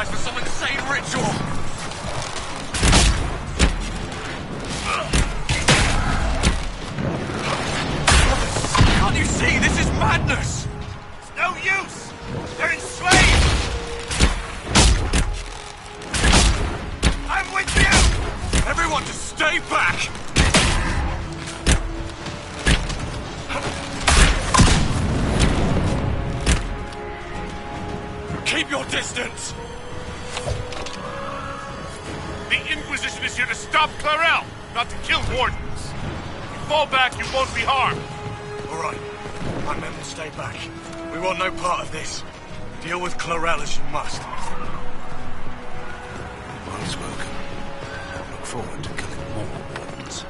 sacrifice for some insane ritual. Can't you see? This is madness! It's no use! They're enslaved! I'm with you! Everyone just stay back! Keep your distance! The Inquisition is here to stop Clarel, not to kill Wardens. If you fall back, you won't be harmed. All right. My men will stay back. We want no part of this. Deal with Clarel as you must. Well spoken. Look forward to killing more Wardens.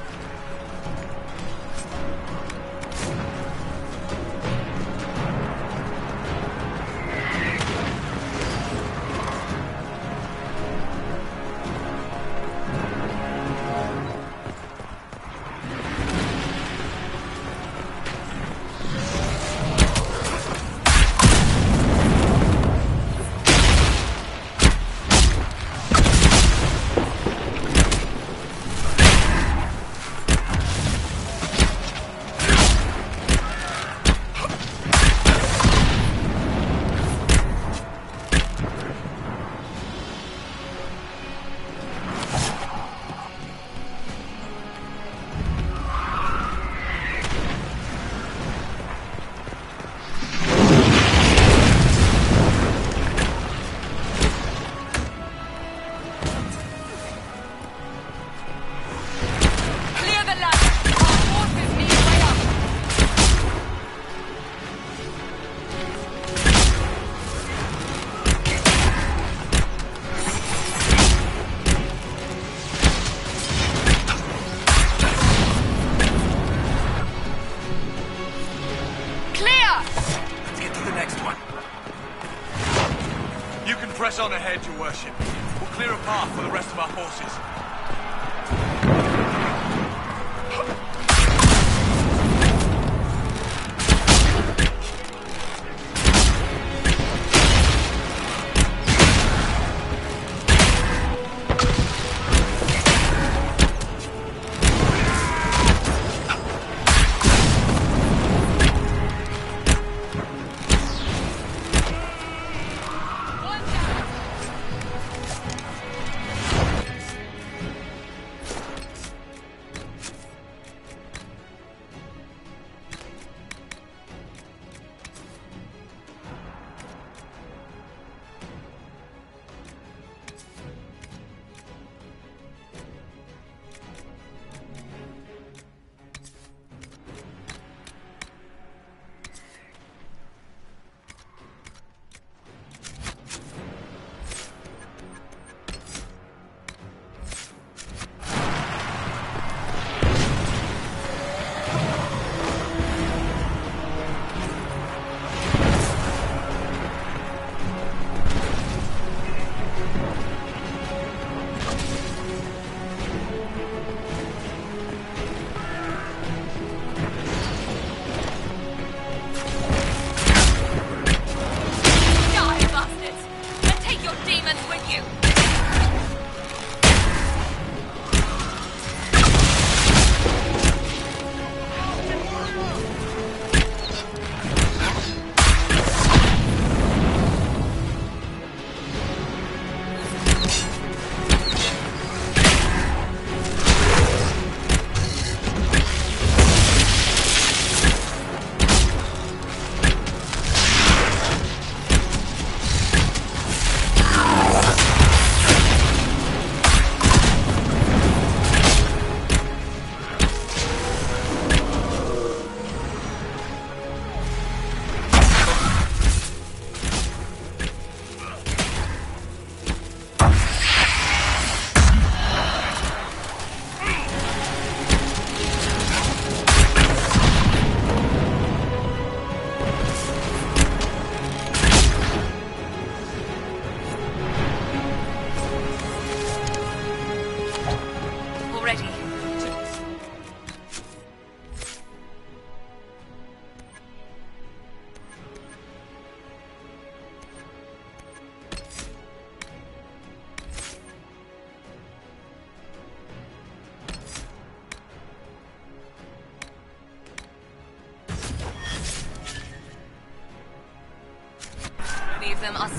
Press on ahead, Your Worship. We'll clear a path for the rest of our forces.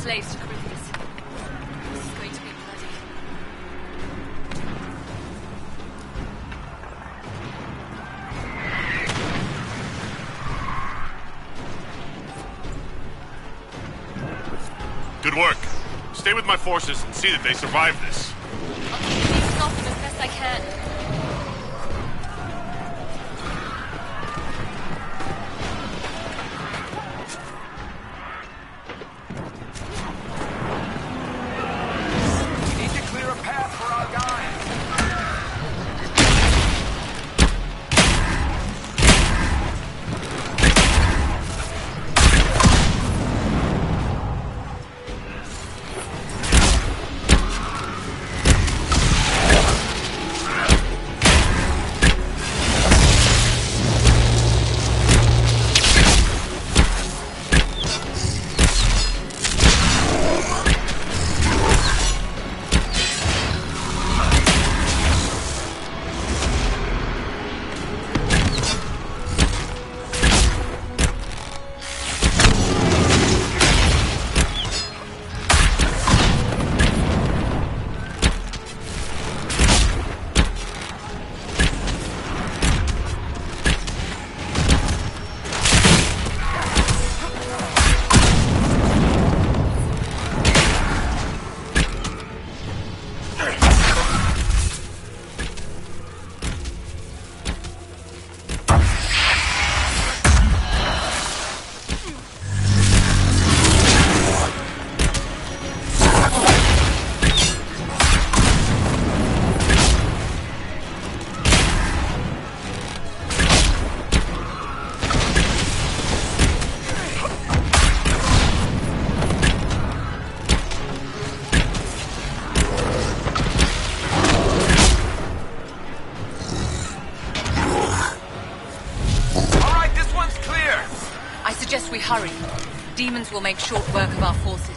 slaves to Corinthus. This is going to be bloody. Good work. Stay with my forces and see that they survive this. I'll keep these off them as best I can. We hurry. Demons will make short work of our forces.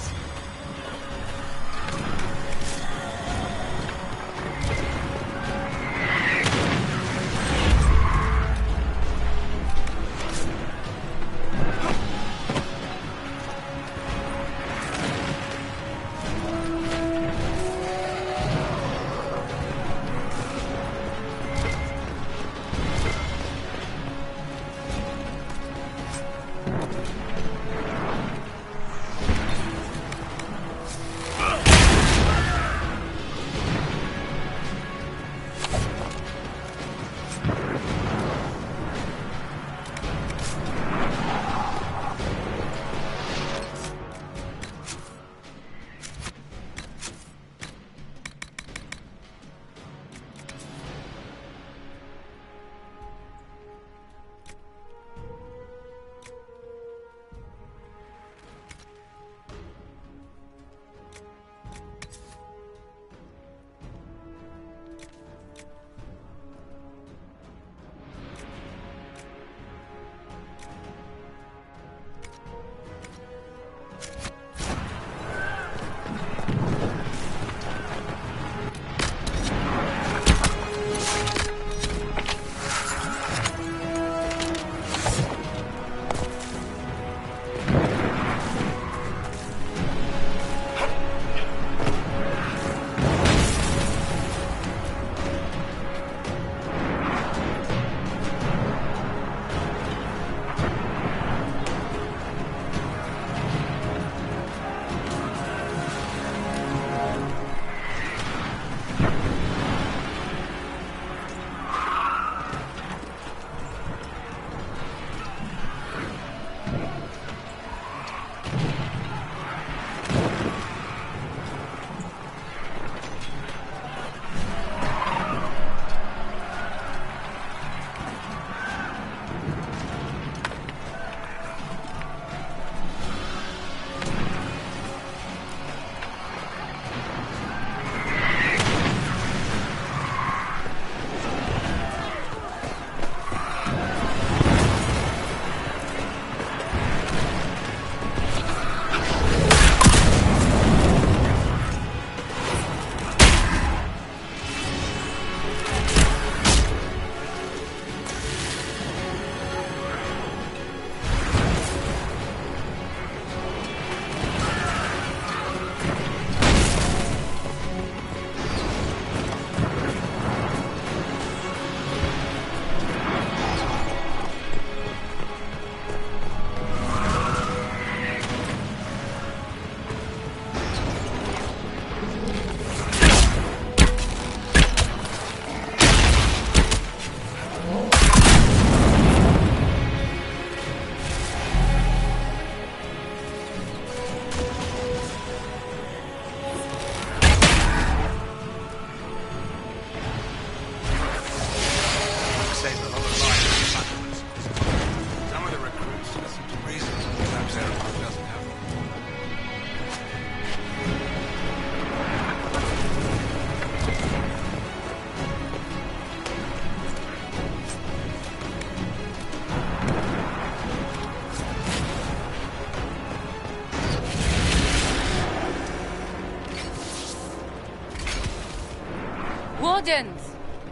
Wardens!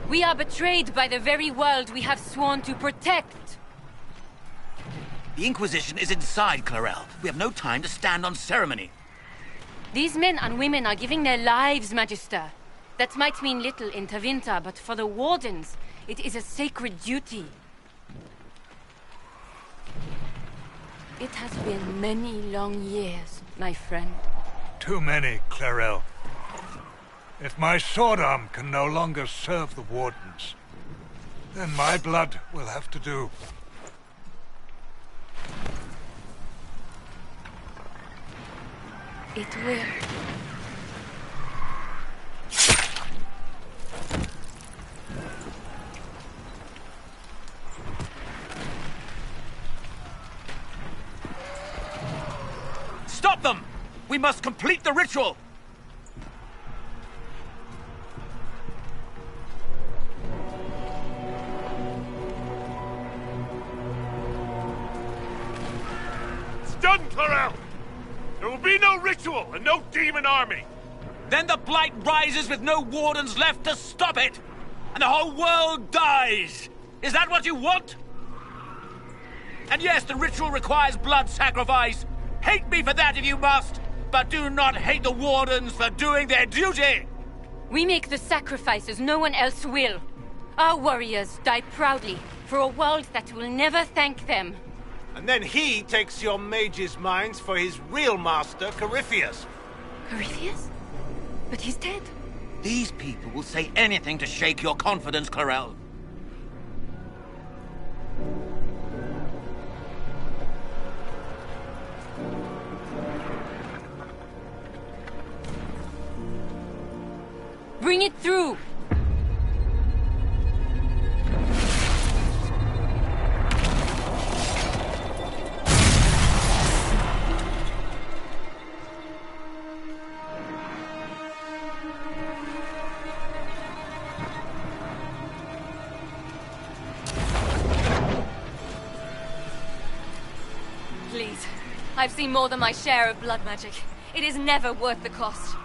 We are betrayed by the very world we have sworn to protect. The Inquisition is inside, Clarel. We have no time to stand on ceremony. These men and women are giving their lives, Magister. That might mean little in Tavinta, but for the Wardens, it is a sacred duty. It has been many long years, my friend. Too many, Clarel. If my sword arm can no longer serve the Wardens, then my blood will have to do. It will. Stop them! We must complete the ritual! It's done, Clarel! There will be no ritual and no demon army! Then the Blight rises with no Wardens left to stop it! And the whole world dies! Is that what you want? And yes, the ritual requires blood sacrifice. Hate me for that if you must, but do not hate the Wardens for doing their duty! We make the sacrifices no one else will. Our warriors die proudly for a world that will never thank them. And then he takes your mages' minds for his real master, Corypheus. Corypheus? But he's dead. These people will say anything to shake your confidence, Clarel. Bring it through! Please. I've seen more than my share of blood magic. It is never worth the cost.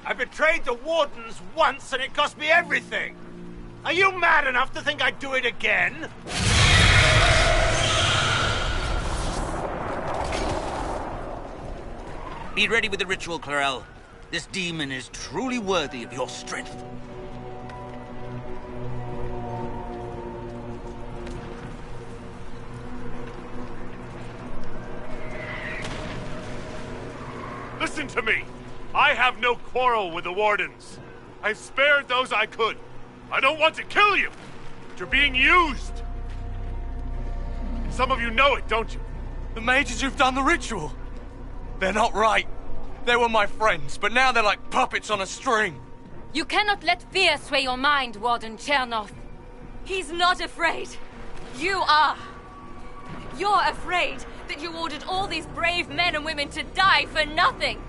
I betrayed the Wardens once and it cost me everything. Are you mad enough to think I'd do it again? Be ready with the ritual, Clarel. This demon is truly worthy of your strength. Listen to me! I have no quarrel with the Wardens. I've spared those I could. I don't want to kill you, but you're being used. Some of you know it, don't you? The mages who've done the ritual. They're not right. They were my friends, but now they're like puppets on a string. You cannot let fear sway your mind, Warden Chernoff. He's not afraid. You are. You're afraid that you ordered all these brave men and women to die for nothing.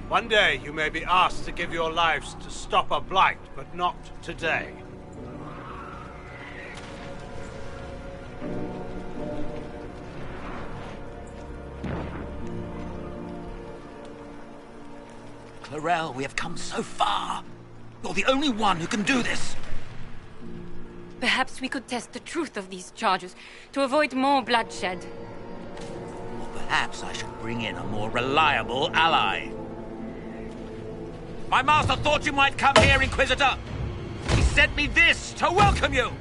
One day you may be asked to give your lives to stop a blight, but not today. Clarel, we have come so far. You're the only one who can do this. Perhaps we could test the truth of these charges to avoid more bloodshed. Or perhaps I should bring in a more reliable ally. My master thought you might come here, Inquisitor. He sent me this to welcome you.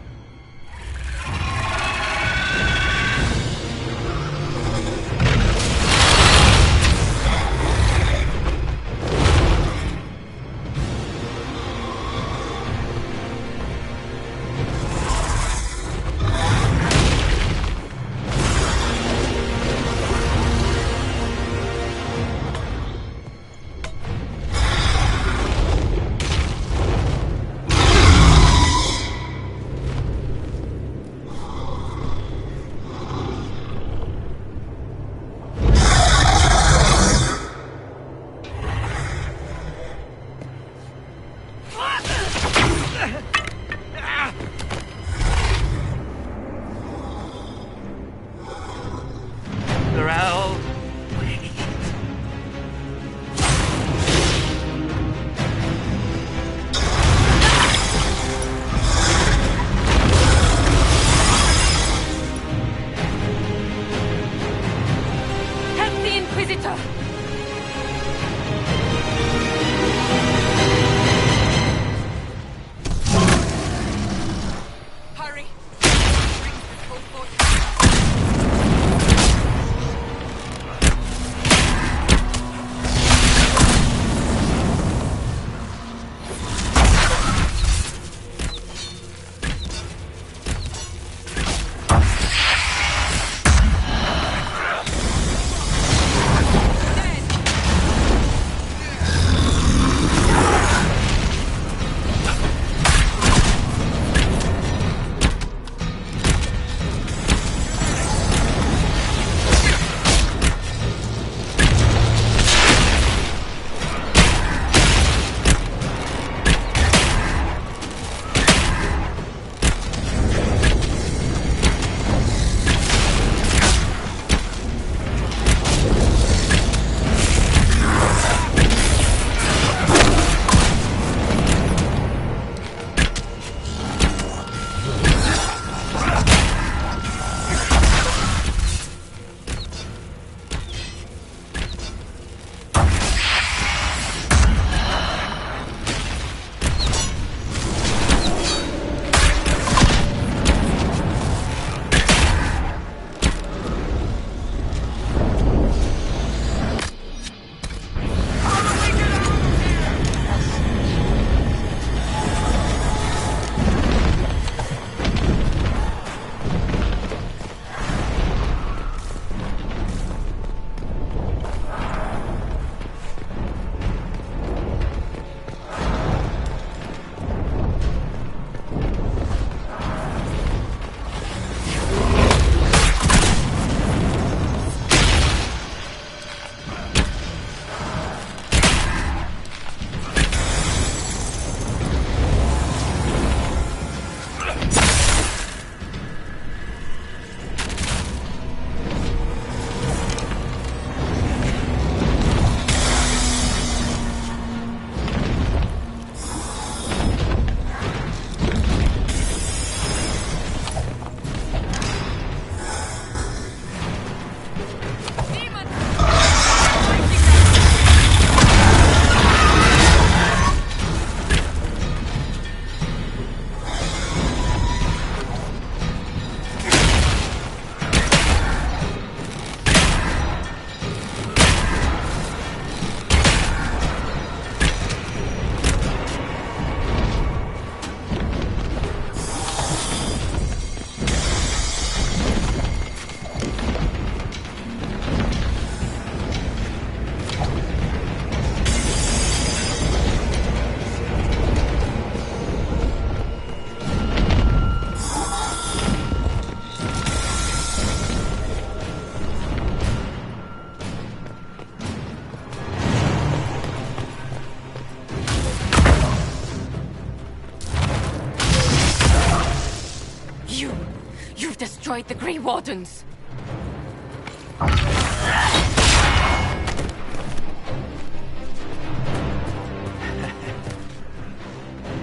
destroyed the Grey Wardens.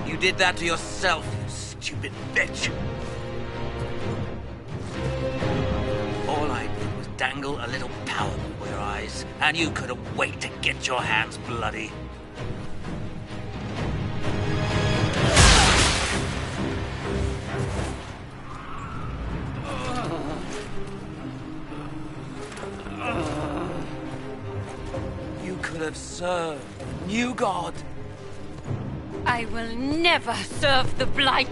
You did that to yourself, you stupid bitch. All I did was dangle a little power before your eyes, and you couldn't wait to get your hands bloody. You could have served the new god. I will never serve the Blight!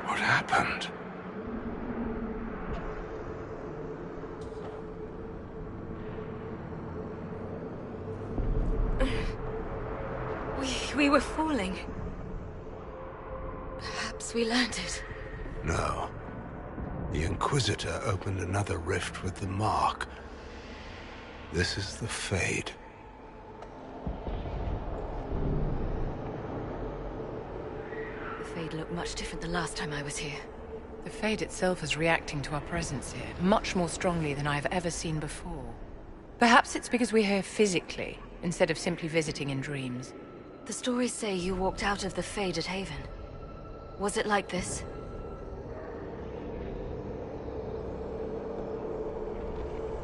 What happened? We were falling. Perhaps we learned it. No. The Inquisitor opened another rift with the Mark. This is the Fade. The Fade looked much different the last time I was here. The Fade itself is reacting to our presence here, much more strongly than I've ever seen before. Perhaps it's because we're here physically, instead of simply visiting in dreams. The stories say you walked out of the Fade at Haven. Was it like this?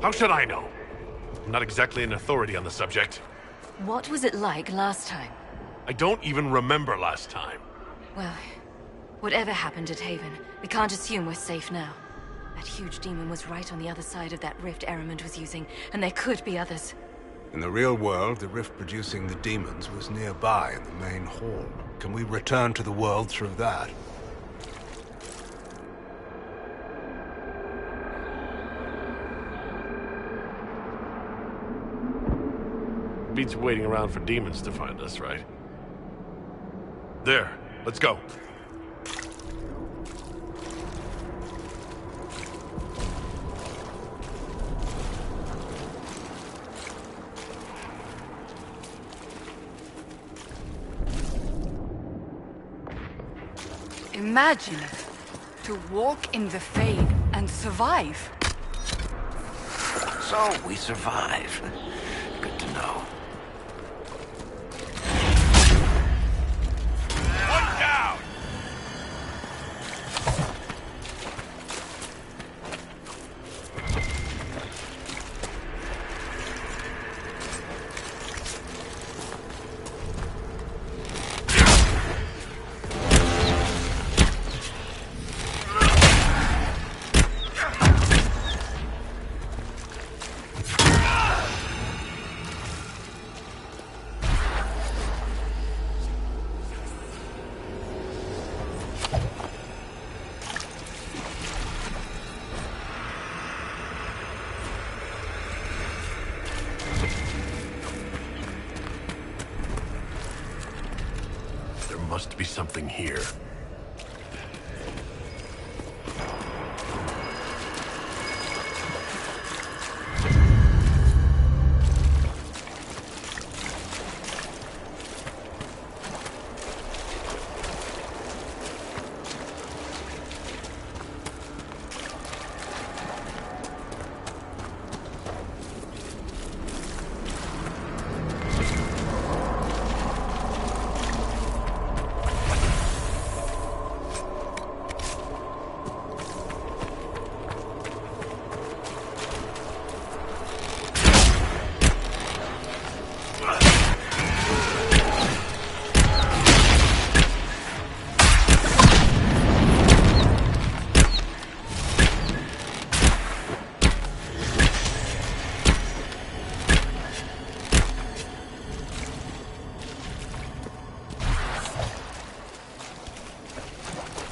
How should I know? I'm not exactly an authority on the subject. What was it like last time? I don't even remember last time. Well, whatever happened at Haven, we can't assume we're safe now. That huge demon was right on the other side of that rift Ehremund was using, and there could be others. In the real world, the rift producing the demons was nearby in the main hall. Can we return to the world through that? Beats waiting around for demons to find us, right? There, let's go. Imagine it. To walk in the Fade and survive. So we survive. Good to know. One down! must be something here.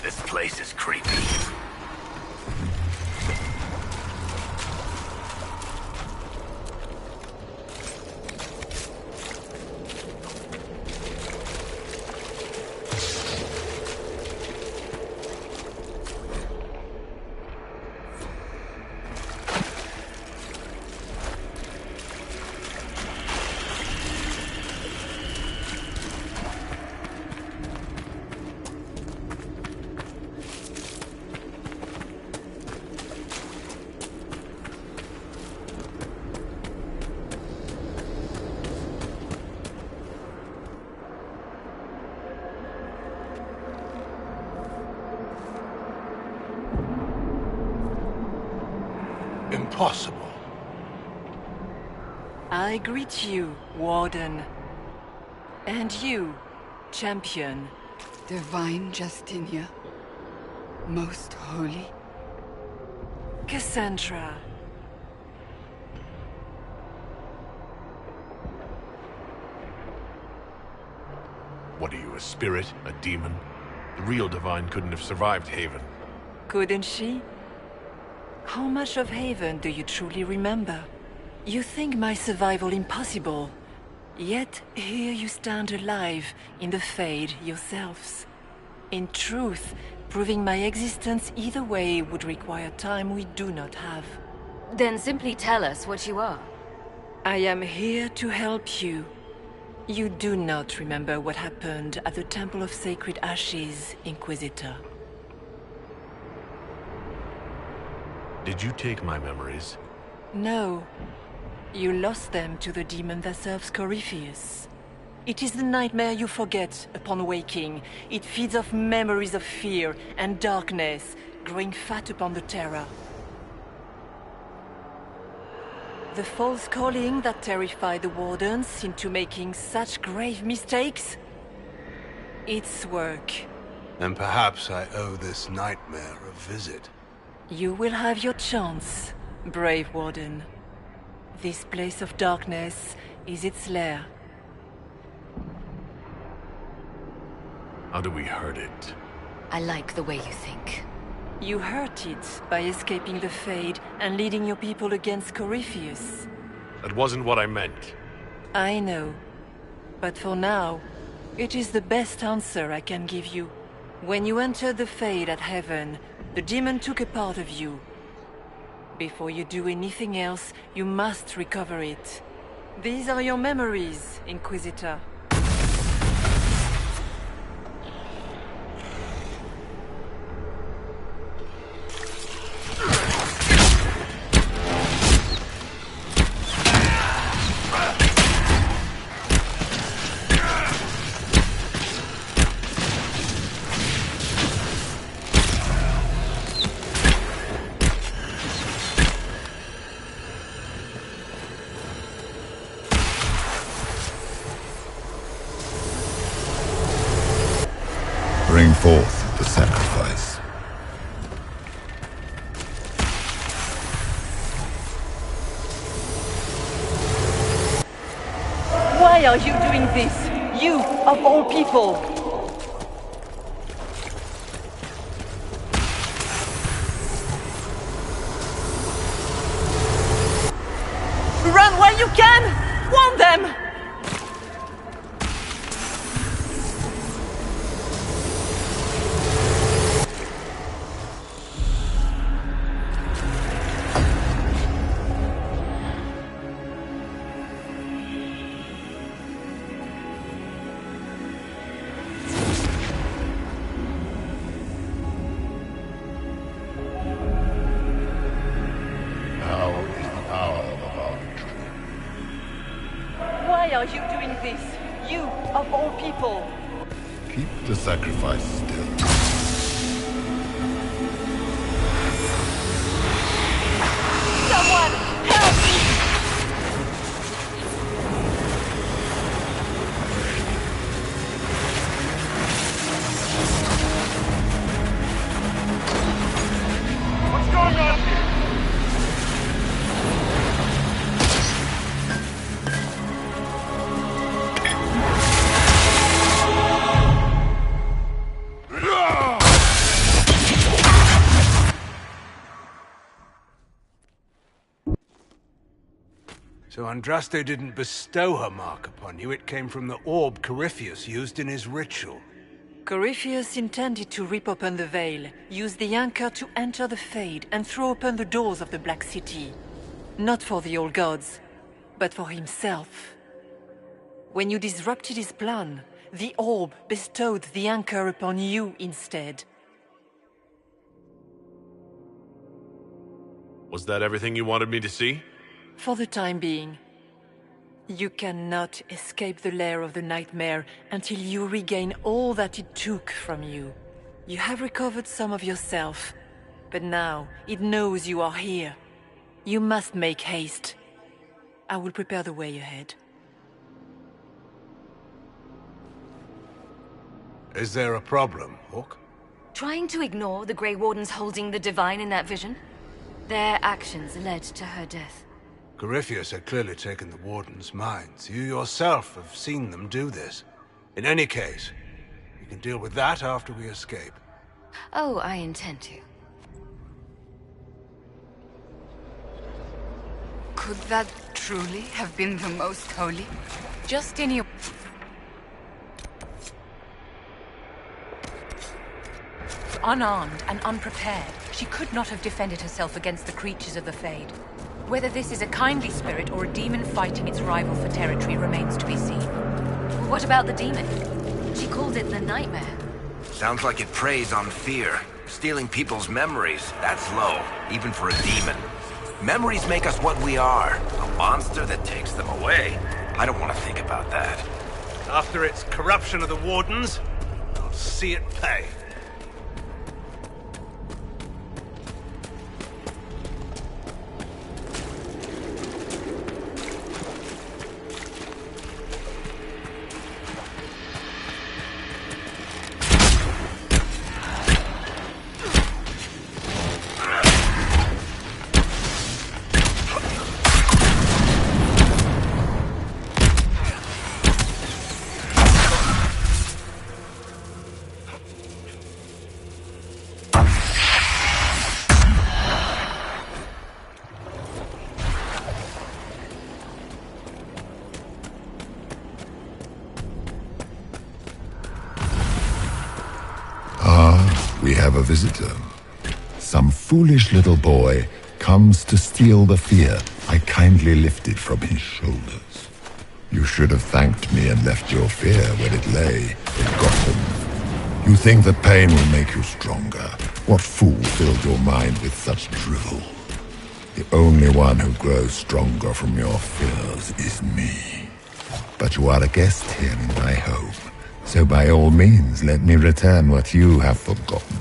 This place is creepy. Impossible. I greet you, Warden. And you, Champion. Divine Justinia, most holy. Cassandra. What are you, a spirit? A demon? The real Divine couldn't have survived Haven. Couldn't she? How much of Haven do you truly remember? You think my survival impossible, yet here you stand alive in the Fade yourselves. In truth, proving my existence either way would require time we do not have. Then simply tell us what you are. I am here to help you. You do not remember what happened at the Temple of Sacred Ashes, Inquisitor. Did you take my memories? No. You lost them to the demon that serves Corypheus. It is the nightmare you forget upon waking. It feeds off memories of fear and darkness, growing fat upon the terror. The false calling that terrified the Wardens into making such grave mistakes? Its work. And perhaps I owe this nightmare a visit. You will have your chance, brave Warden. This place of darkness is its lair. How do we hurt it? I like the way you think. You hurt it by escaping the Fade and leading your people against Corypheus. That wasn't what I meant. I know. But for now, it is the best answer I can give you. When you entered the Fade at Heaven, the demon took a part of you. Before you do anything else, you must recover it. These are your memories, Inquisitor. Bring forth the sacrifice. Why are you doing this? You, of all people! Run while you can! Warn them! Why are you doing this? You, of all people. Keep the sacrifice still. Someone, help me! What's going on here? So Andraste didn't bestow her mark upon you. It came from the orb Corypheus used in his ritual. Corypheus intended to rip open the veil, use the anchor to enter the Fade, and throw open the doors of the Black City. Not for the old gods, but for himself. When you disrupted his plan, the orb bestowed the anchor upon you instead. Was that everything you wanted me to see? For the time being. You cannot escape the lair of the nightmare until you regain all that it took from you. You have recovered some of yourself, but now it knows you are here. You must make haste. I will prepare the way ahead. Is there a problem, Hawk? Trying to ignore the Grey Wardens holding the Divine in that vision? Their actions led to her death. Corypheus had clearly taken the Warden's minds. You yourself have seen them do this. In any case, we can deal with that after we escape. Oh, I intend to. Could that truly have been the most holy? Justinian... Unarmed and unprepared, she could not have defended herself against the creatures of the Fade. Whether this is a kindly spirit or a demon fighting its rival for territory remains to be seen. What about the demon? She called it the Nightmare. Sounds like it preys on fear. Stealing people's memories, that's low, even for a demon. Memories make us what we are. A monster that takes them away. I don't want to think about that. After its corruption of the Wardens, I'll see it pay. We have a visitor. Some foolish little boy comes to steal the fear I kindly lifted from his shoulders. You should have thanked me and left your fear where it lay, forgotten. You think that pain will make you stronger. What fool filled your mind with such drivel? The only one who grows stronger from your fears is me. But you are a guest here in my home. So by all means, let me return what you have forgotten.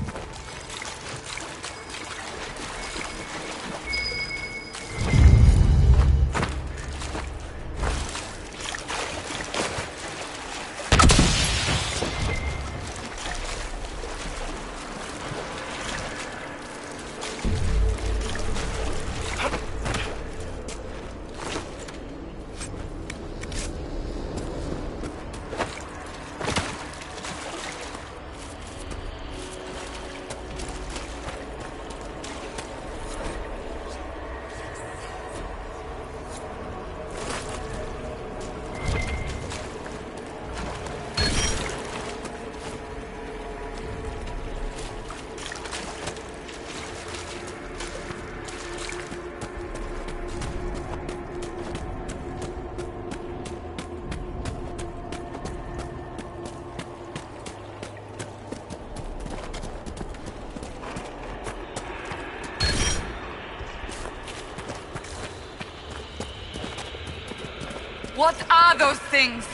What are those things?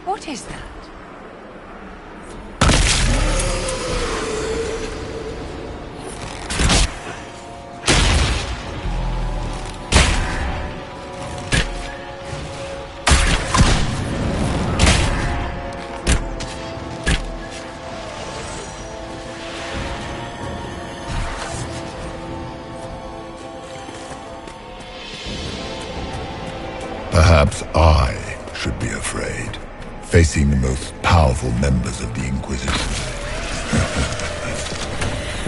What is that? Perhaps I should be afraid, facing the most powerful members of the Inquisition.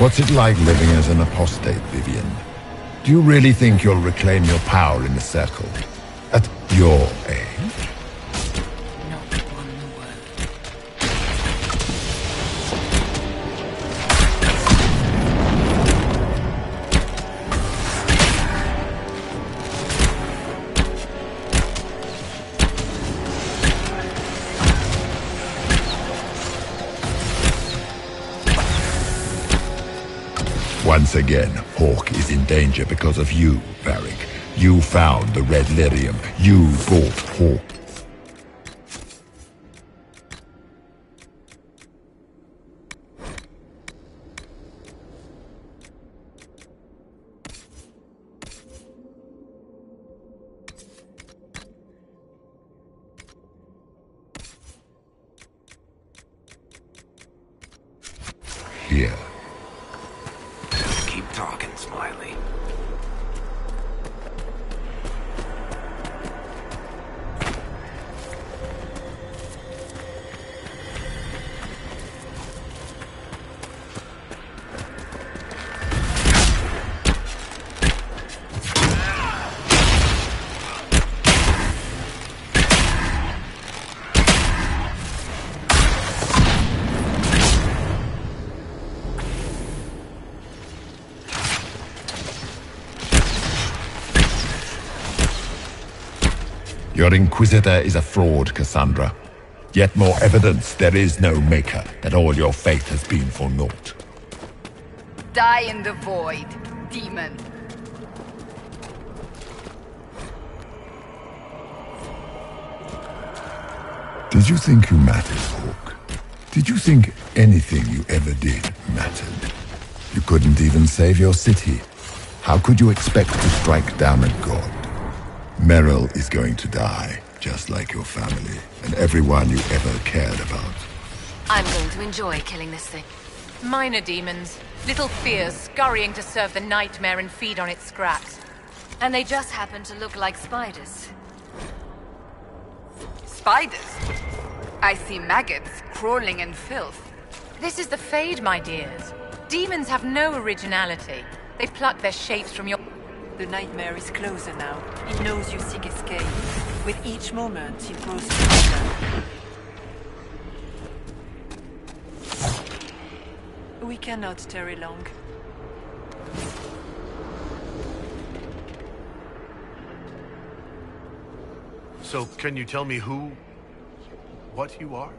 What's it like living as an apostate, Vivian? Do you really think you'll reclaim your power in the Circle? At your age? Once again, Hawk is in danger because of you, Varric. You found the red lyrium. You brought Hawk. Here. Keep talking, Smiley. Your Inquisitor is a fraud, Cassandra. Yet more evidence there is no Maker, that all your faith has been for naught. Die in the void, demon. Did you think you mattered, Hawk? Did you think anything you ever did mattered? You couldn't even save your city. How could you expect to strike down a god? Merrill is going to die, just like your family, and everyone you ever cared about. I'm going to enjoy killing this thing. Minor demons. Little fears scurrying to serve the nightmare and feed on its scraps. And they just happen to look like spiders. Spiders? I see maggots crawling in filth. This is the Fade, my dears. Demons have no originality. They pluck their shapes from your... The nightmare is closer now. It knows you seek escape. With each moment, it grows stronger. We cannot tarry long. So, can you tell me what you are?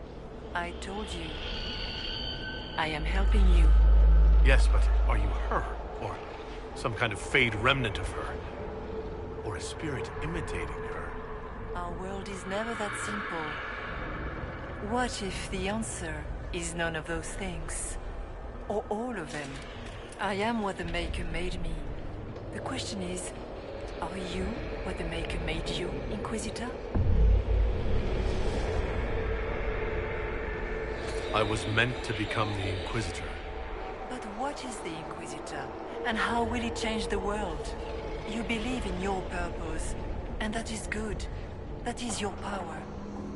I told you. I am helping you. Yes, but are you her? Or some kind of Fade remnant of her? Or a spirit imitating her? Our world is never that simple. What if the answer is none of those things? Or all of them? I am what the Maker made me. The question is, are you what the Maker made you, Inquisitor? I was meant to become the Inquisitor. But what is the Inquisitor? And how will it change the world? You believe in your purpose, and that is good. That is your power.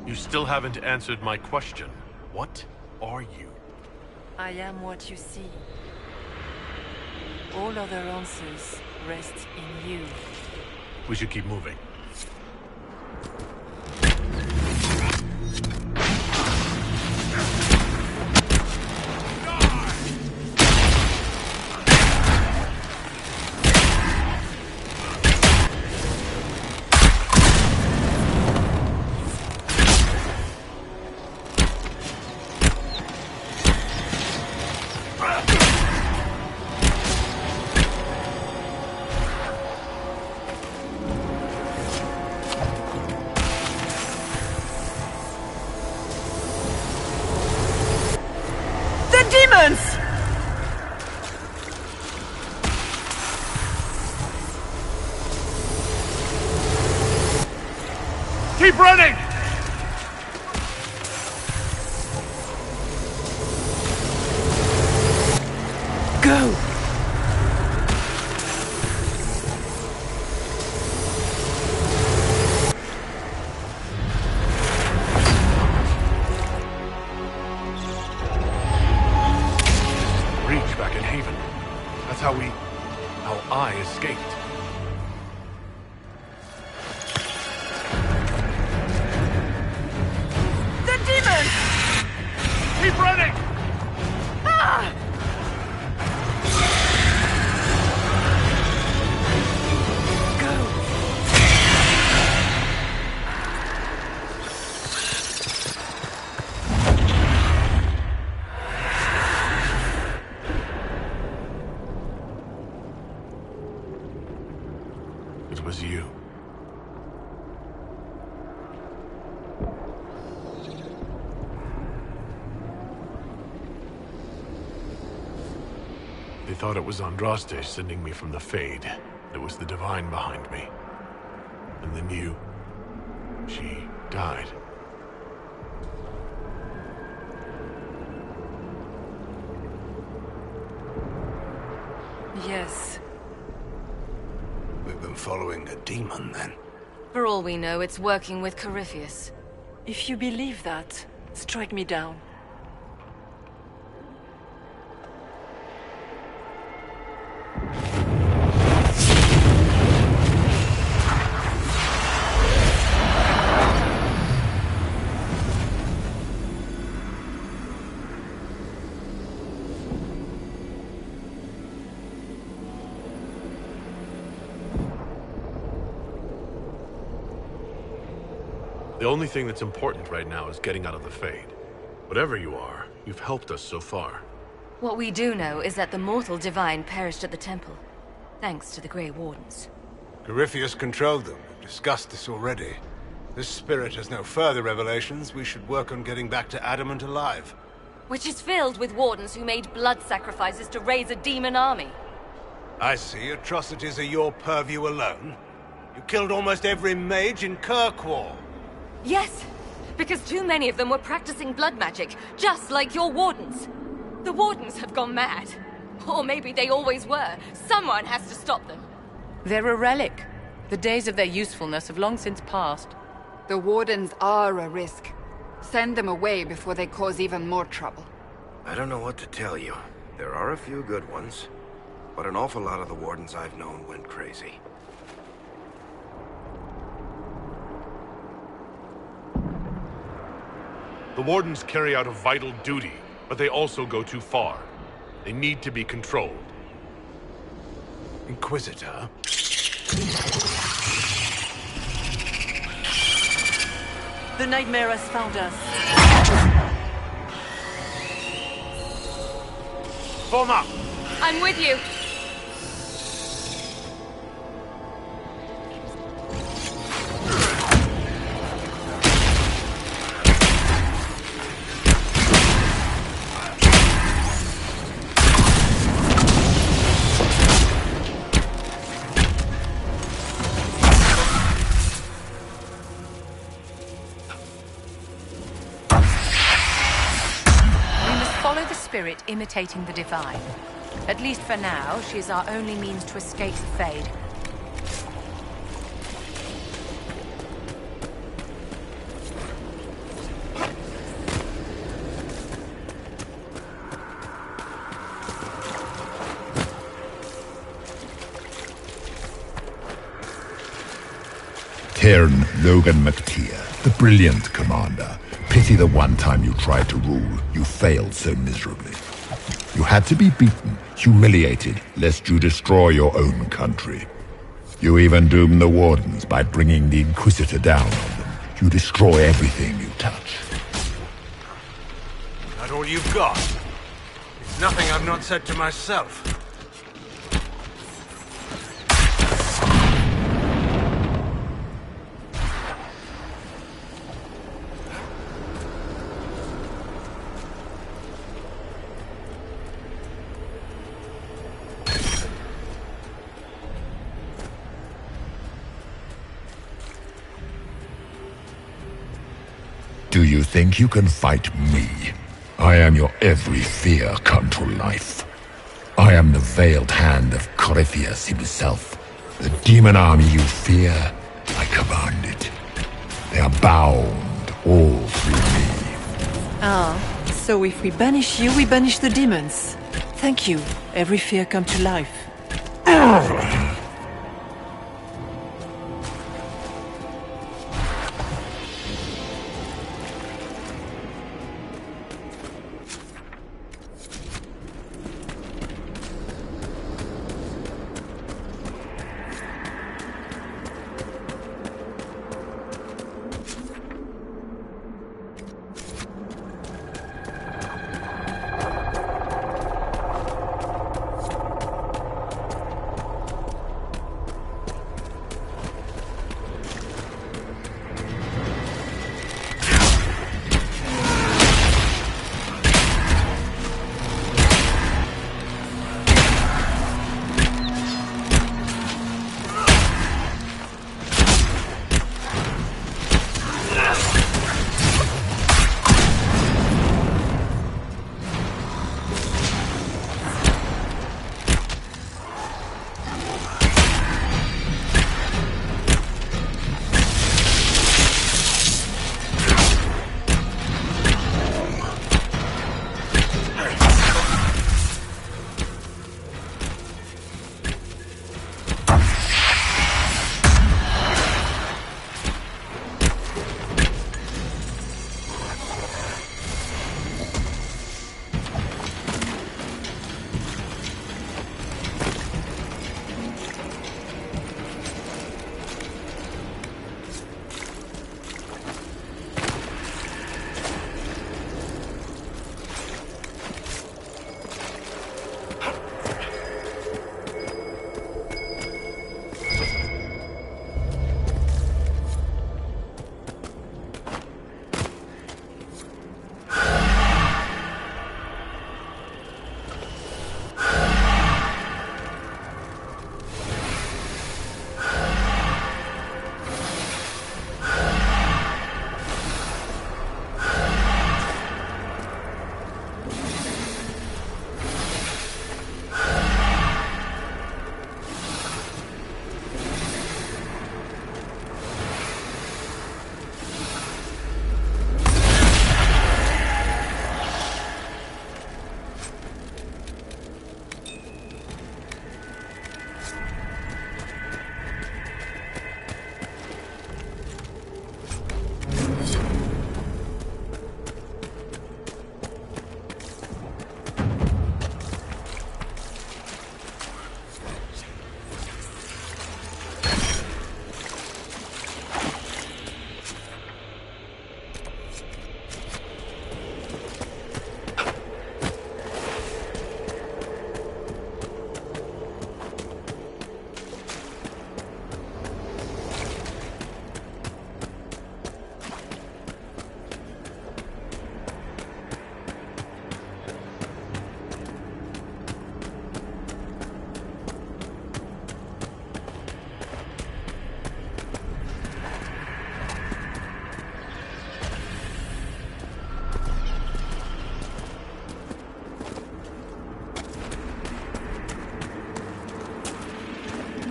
You still haven't answered my question. What are you? I am what you see. All other answers rest in you. We should keep moving. Demons! Keep running! Go! That's how I escaped. The demon! Keep running! Ah! It was you. They thought it was Andraste sending me from the Fade. It was the Divine behind me. And then you... she died. Yes. We've been following a demon, then. For all we know, it's working with Corypheus. If you believe that, strike me down. The only thing that's important right now is getting out of the Fade. Whatever you are, you've helped us so far. What we do know is that the mortal divine perished at the temple, thanks to the Grey Wardens. Corypheus controlled them. We've discussed this already. This spirit has no further revelations. We should work on getting back to Adamant alive. Which is filled with wardens who made blood sacrifices to raise a demon army. I see. Atrocities are your purview alone. You killed almost every mage in Kirkwall. Yes, because too many of them were practicing blood magic, just like your wardens. The wardens have gone mad. Or maybe they always were. Someone has to stop them. They're a relic. The days of their usefulness have long since passed. The wardens are a risk. Send them away before they cause even more trouble. I don't know what to tell you. There are a few good ones, but an awful lot of the wardens I've known went crazy. The wardens carry out a vital duty, but they also go too far. They need to be controlled. Inquisitor? The nightmare has found us. Form up! I'm with you. Spirit imitating the divine. At least for now, she is our only means to escape the Fade. Cairn Logan McTeer, the brilliant commander. Pity the one time you tried to rule, you failed so miserably. You had to be beaten, humiliated, lest you destroy your own country. You even doomed the Wardens by bringing the Inquisitor down on them. You destroy everything you touch. That all you've got? Nothing I've not said to myself. Do you think you can fight me? I am your every fear come to life. I am the veiled hand of Corypheus himself. The demon army you fear, I command it. They are bound all through me. Ah, so if we banish you, we banish the demons. Thank you. Every fear come to life.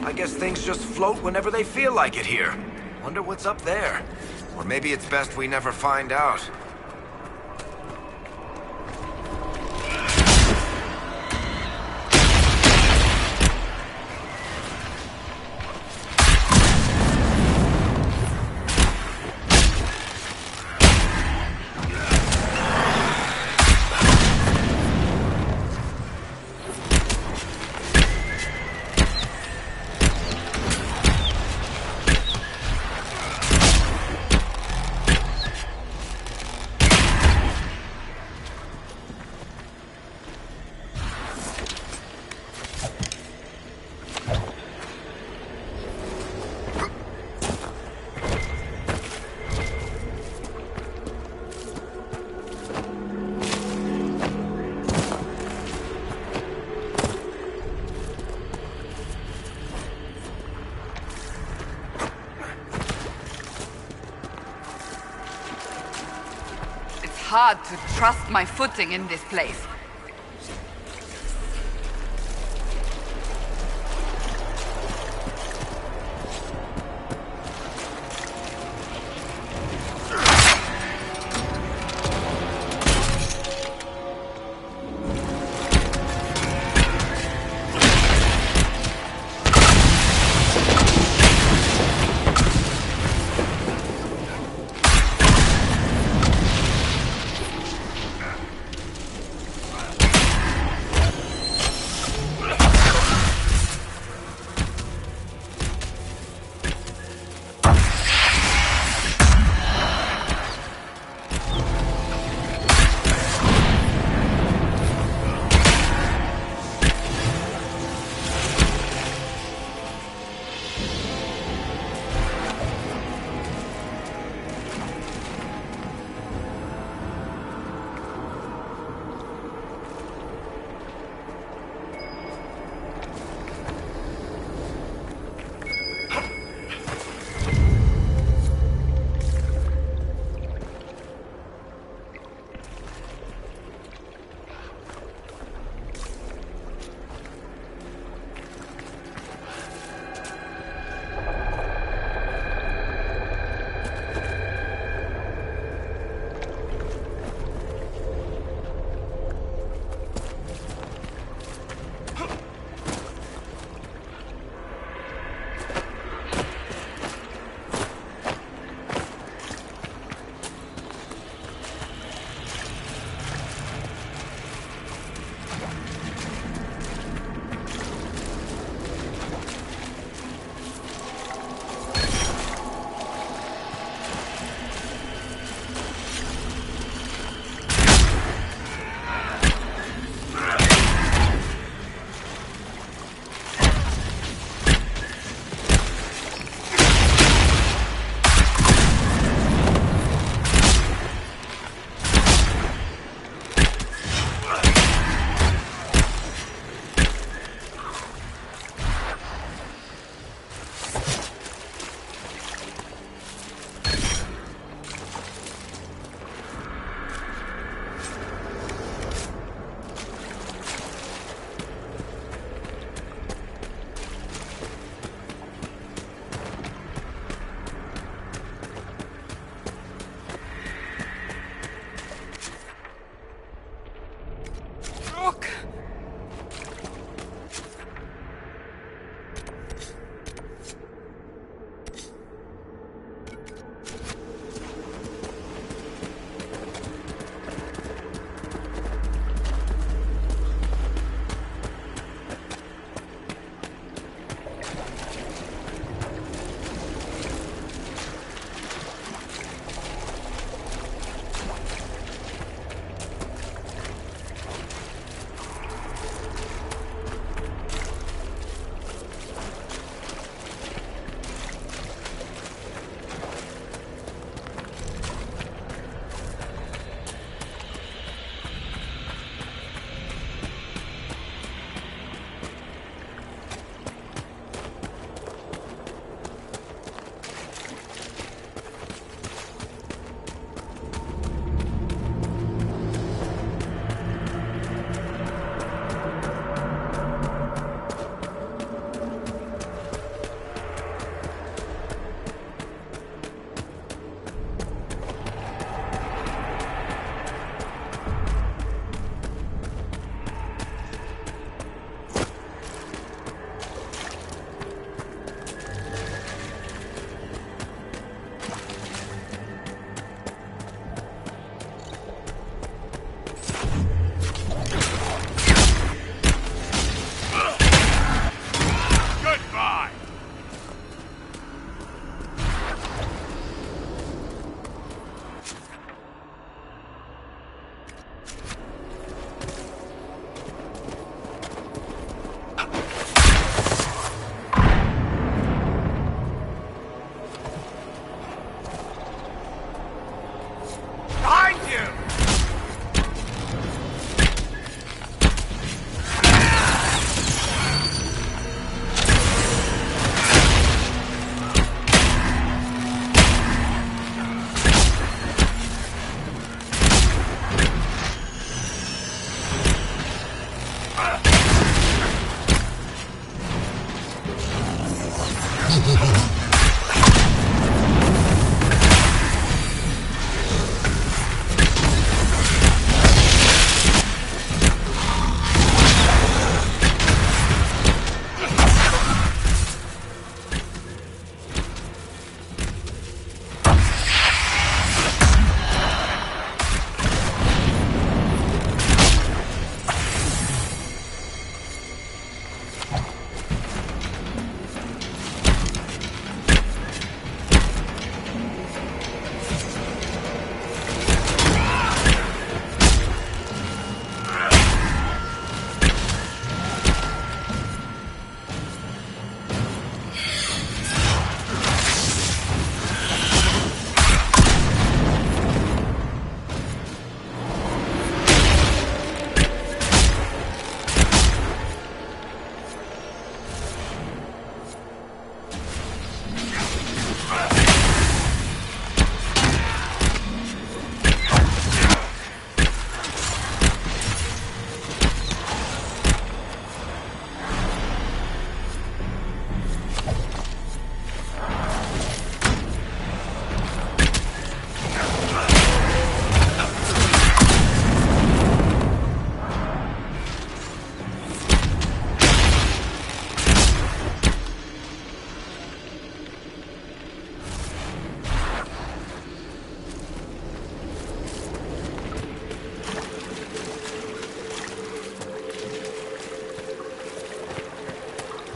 I guess things just float whenever they feel like it here. Wonder what's up there. Or maybe it's best we never find out. hard to trust my footing in this place.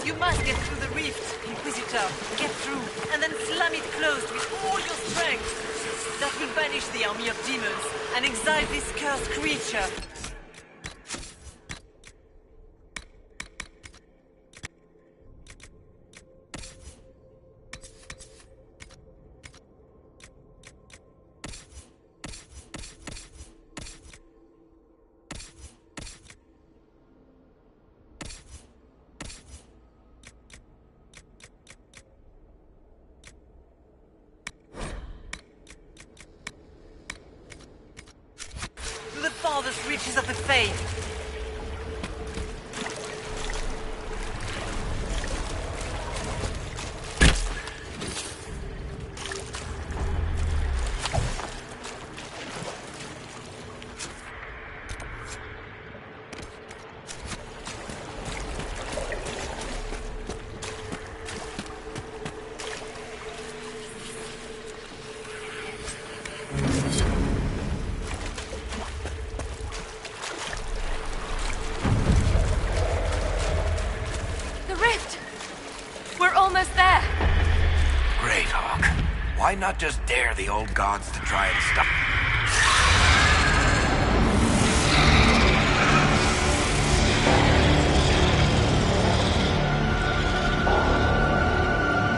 You must get through the rift, Inquisitor. Get through, and then slam it closed with all your strength. That will banish the army of demons and exile this cursed creature. Farthest reaches of the Fade. Why not just dare the old gods to try and stop?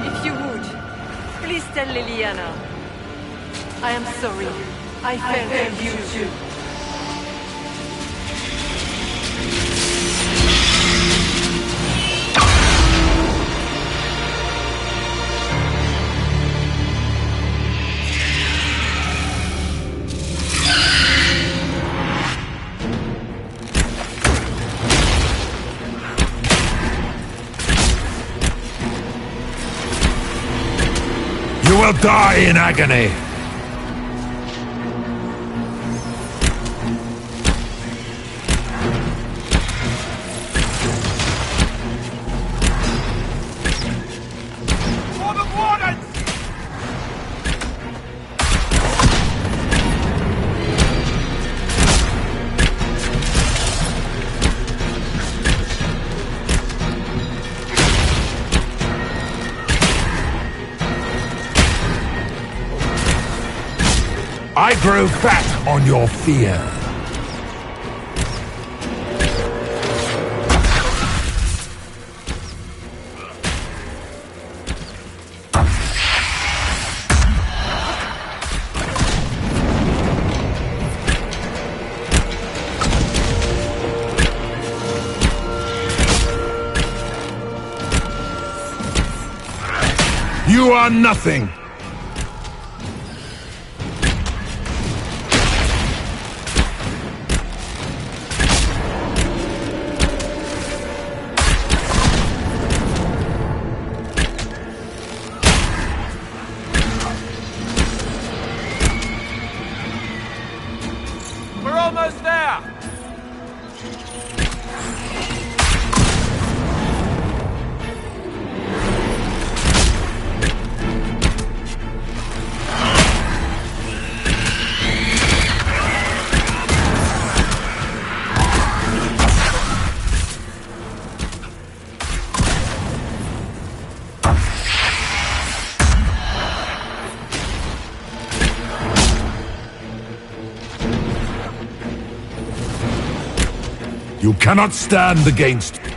If you would, please tell Liliana. I am sorry. I failed you too. You will die in agony! For the Wardens! I grow fat on your fear. You are nothing. We're almost there! You cannot stand against me.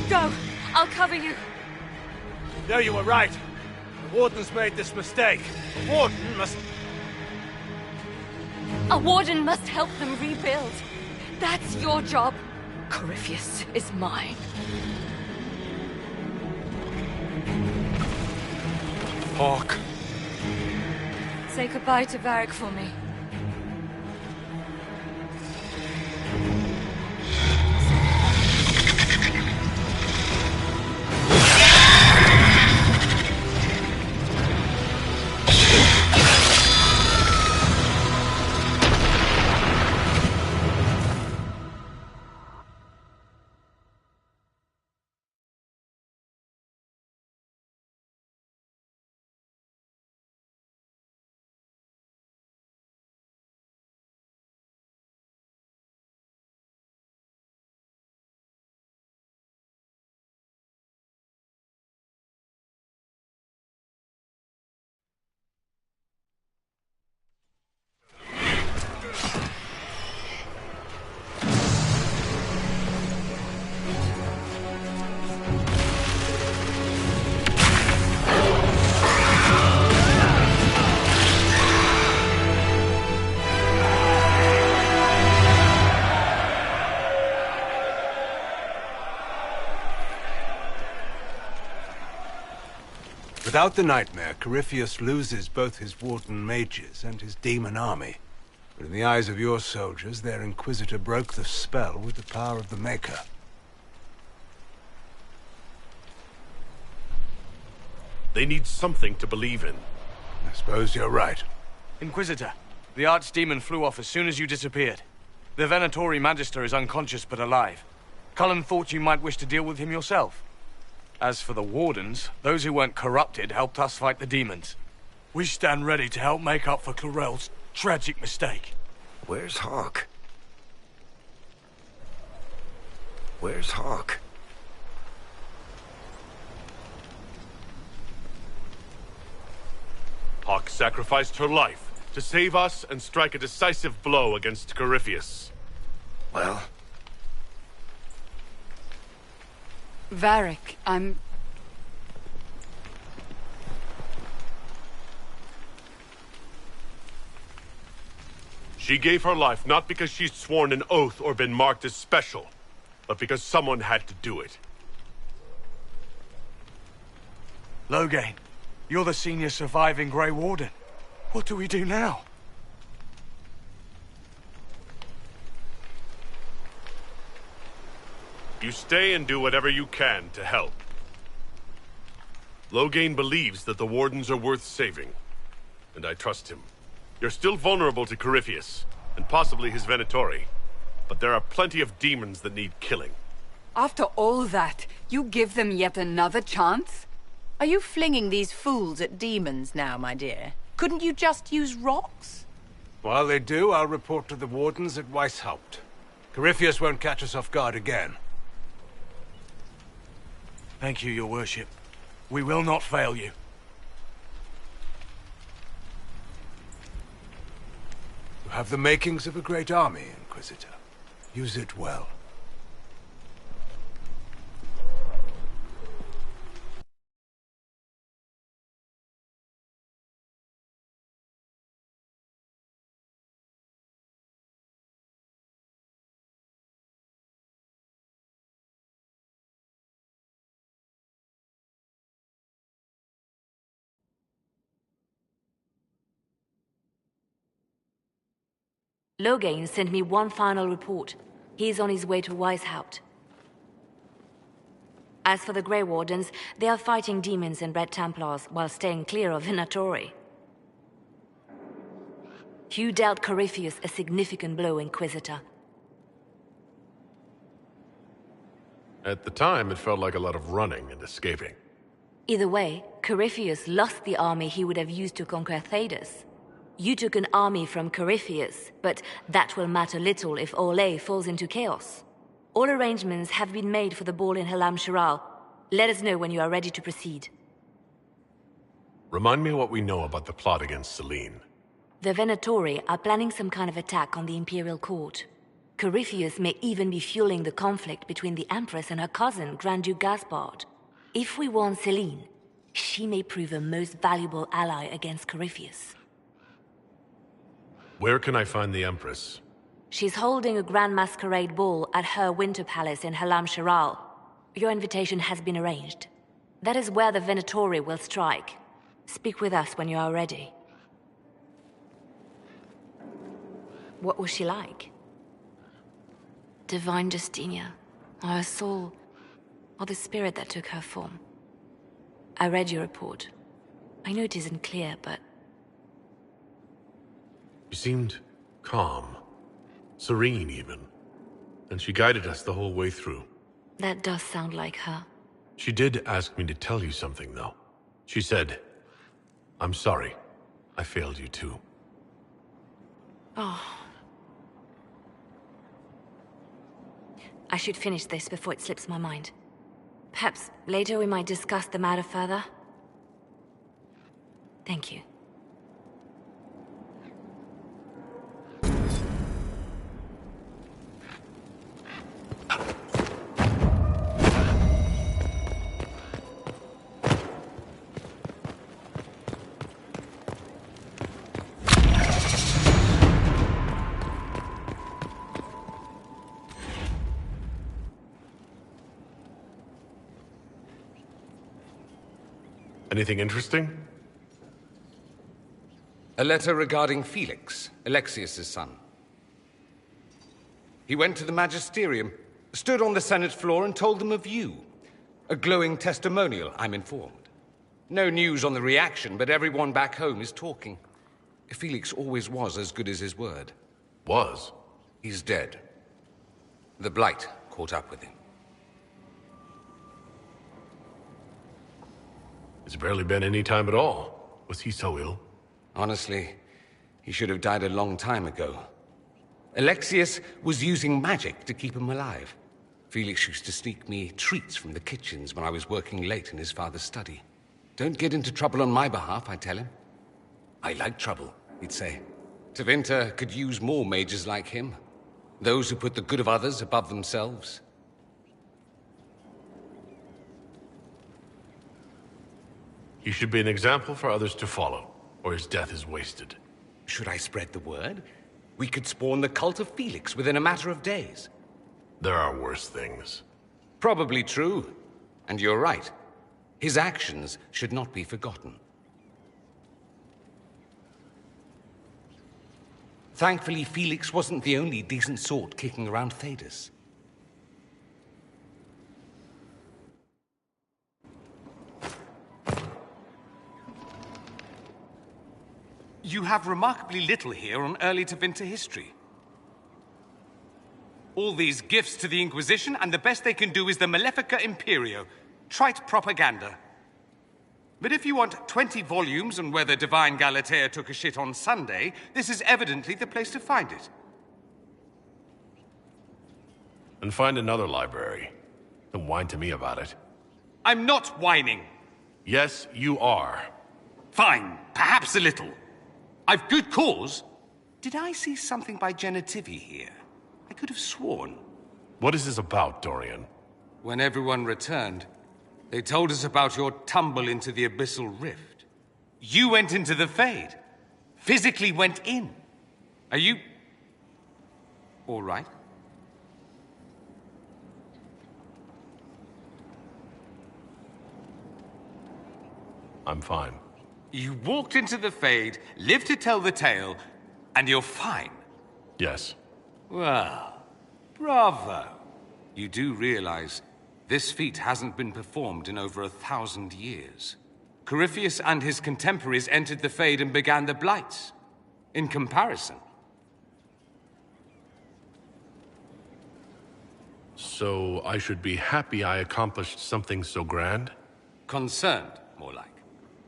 Go! I'll cover you. No, you were right. The Warden's made this mistake. The Warden must... A Warden must help them rebuild. That's your job. Corypheus is mine. Hawk. Say goodbye to Varric for me. Without the nightmare, Corypheus loses both his warden mages and his demon army. But in the eyes of your soldiers, their Inquisitor broke the spell with the power of the Maker. They need something to believe in. I suppose you're right. Inquisitor, the Archdemon flew off as soon as you disappeared. The Venatori Magister is unconscious but alive. Cullen thought you might wish to deal with him yourself. As for the Wardens, those who weren't corrupted helped us fight the demons. We stand ready to help make up for Clarel's tragic mistake. Where's Hawk? Where's Hawk? Hawk sacrificed her life to save us and strike a decisive blow against Corypheus. Well? Varric, She gave her life not because she'd sworn an oath or been marked as special, but because someone had to do it. Loghain, you're the senior surviving Grey Warden. What do we do now? You stay and do whatever you can to help. Loghain believes that the Wardens are worth saving, and I trust him. You're still vulnerable to Corypheus, and possibly his Venatori, but there are plenty of demons that need killing. after all that, you give them yet another chance? Are you flinging these fools at demons now, my dear? Couldn't you just use rocks? While they do, I'll report to the Wardens at Weishaupt. Corypheus won't catch us off guard again. Thank you, your worship. We will not fail you. You have the makings of a great army, Inquisitor. Use it well. Loghain sent me one final report. He's on his way to Weishaupt. As for the Grey Wardens, they are fighting demons and Red Templars while staying clear of Venatori. You dealt Corypheus a significant blow, Inquisitor. At the time, it felt like a lot of running and escaping. Either way, Corypheus lost the army he would have used to conquer Thedas. You took an army from Corypheus, but that will matter little if Orlais falls into chaos. All arrangements have been made for the ball in Halam Shiral. Let us know when you are ready to proceed. Remind me what we know about the plot against Selene. The Venatori are planning some kind of attack on the Imperial Court. Corypheus may even be fueling the conflict between the Empress and her cousin, Grand Duke Gaspard. If we warn Selene, she may prove a most valuable ally against Corypheus. Where can I find the Empress? She's holding a grand masquerade ball at her winter palace in Halam Shiral. Your invitation has been arranged. That is where the Venatori will strike. Speak with us when you are ready. What was she like? Divine Justinia, or her soul, or the spirit that took her form. I read your report. I know it isn't clear, but She seemed calm, serene even, and she guided us the whole way through. that does sound like her. She did ask me to tell you something, though. She said, "I'm sorry. I failed you too." Oh. I should finish this before it slips my mind. Perhaps later we might discuss the matter further. Thank you. Anything interesting? A letter regarding Felix, Alexius's son. He went to the Magisterium, stood on the Senate floor and told them of you. A glowing testimonial, I'm informed. No news on the reaction, but everyone back home is talking. Felix always was as good as his word. Was? He's dead. The Blight caught up with him. It's barely been any time at all. Was he so ill? Honestly, he should have died a long time ago. Alexius was using magic to keep him alive. Felix used to sneak me treats from the kitchens when I was working late in his father's study. Don't get into trouble on my behalf, I tell him. I like trouble, he'd say. Tevinter could use more mages like him. Those who put the good of others above themselves. He should be an example for others to follow, or his death is wasted. Should I spread the word? We could spawn the cult of Felix within a matter of days. There are worse things. Probably true. And you're right. His actions should not be forgotten. Thankfully, Felix wasn't the only decent sort kicking around Thedas. You have remarkably little here on early Tevinter history. All these gifts to the Inquisition, and the best they can do is the Malefica Imperio. Trite propaganda. But if you want 20 volumes on whether Divine Galatea took a shit on Sunday, this is evidently the place to find it. And find another library. Don't whine to me about it. I'm not whining. Yes, you are. Fine, perhaps a little. I've good cause. Did I see something by Genitivi here? I could have sworn. What is this about, Dorian? When everyone returned, they told us about your tumble into the Abyssal Rift. You went into the Fade. Physically went in. Are you... all right? I'm fine. You walked into the Fade, lived to tell the tale, and you're fine. Yes. Well, bravo. You do realize this feat hasn't been performed in over 1,000 years. Corypheus and his contemporaries entered the Fade and began the Blights. In comparison. So I should be happy I accomplished something so grand? Concerned, more like.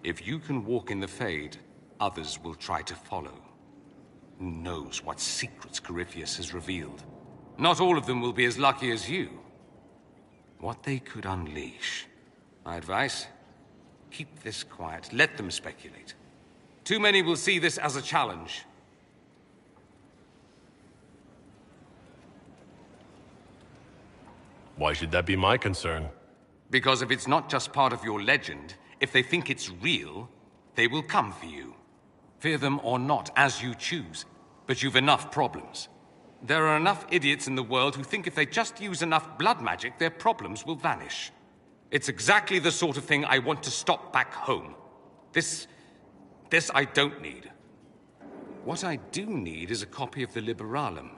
If you can walk in the Fade, others will try to follow. Who knows what secrets Corypheus has revealed? Not all of them will be as lucky as you. What they could unleash. My advice? Keep this quiet. Let them speculate. Too many will see this as a challenge. Why should that be my concern? Because if it's not just part of your legend, if they think it's real, they will come for you. Fear them or not, as you choose. But you've enough problems. There are enough idiots in the world who think if they just use enough blood magic, their problems will vanish. It's exactly the sort of thing I want to stop back home. This I don't need. What I do need is a copy of the Liberalum.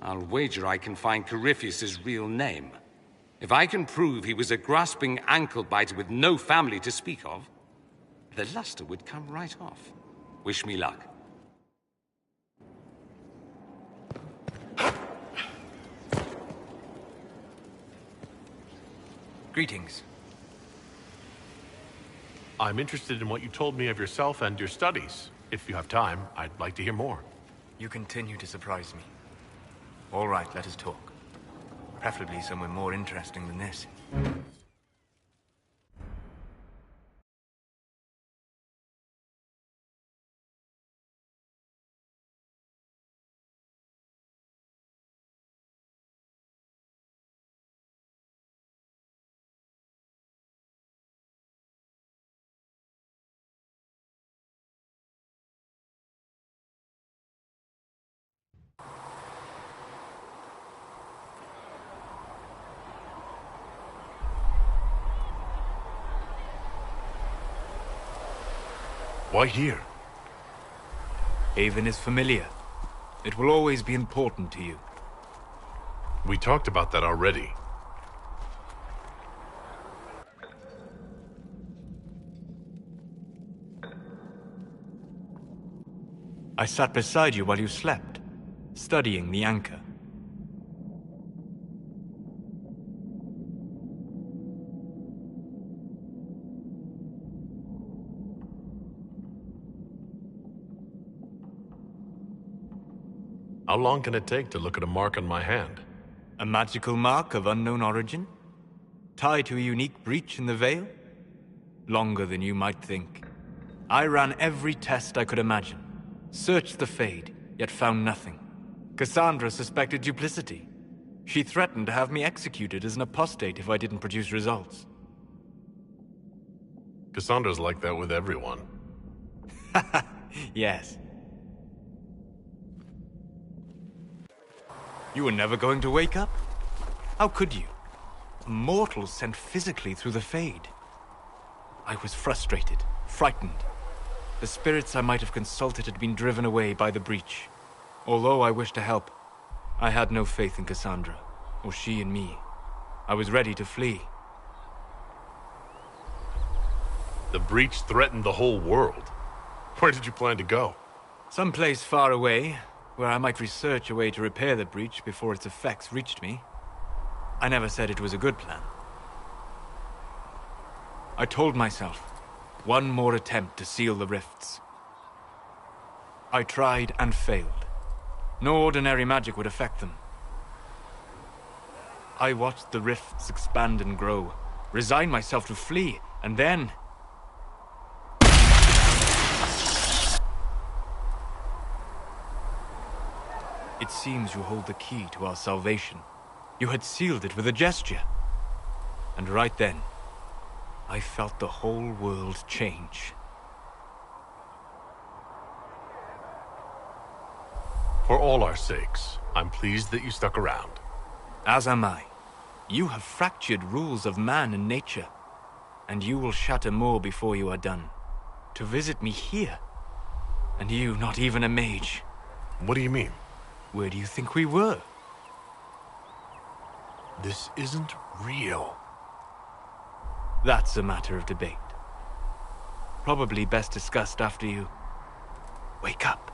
I'll wager I can find Corypheus's real name. If I can prove he was a grasping ankle-biter with no family to speak of, the luster would come right off. Wish me luck. Greetings. I'm interested in what you told me of yourself and your studies. If you have time, I'd like to hear more. You continue to surprise me. All right, let us talk. Preferably somewhere more interesting than this. Why here? Haven is familiar. It will always be important to you. We talked about that already. I sat beside you while you slept, studying the anchor. How long can it take to look at a mark on my hand? A magical mark of unknown origin? Tied to a unique breach in the veil? Longer than you might think. I ran every test I could imagine. Searched the Fade, yet found nothing. Cassandra suspected duplicity. She threatened to have me executed as an apostate if I didn't produce results. Cassandra's like that with everyone. Yes. You were never going to wake up? How could you? A mortal sent physically through the Fade. I was frustrated, frightened. The spirits I might have consulted had been driven away by the breach. Although I wished to help, I had no faith in Cassandra, or she in me. I was ready to flee. The breach threatened the whole world. Where did you plan to go? Someplace far away, where I might research a way to repair the breach before its effects reached me. I never said it was a good plan. I told myself, one more attempt to seal the rifts. I tried and failed. No ordinary magic would affect them. I watched the rifts expand and grow, resigned myself to flee, and then... It seems you hold the key to our salvation. You had sealed it with a gesture. And right then, I felt the whole world change. For all our sakes, I'm pleased that you stuck around. As am I. You have fractured rules of man and nature, and you will shatter more before you are done. To visit me here, and you not even a mage. What do you mean? Where do you think we were? This isn't real. That's a matter of debate. Probably best discussed after you wake up.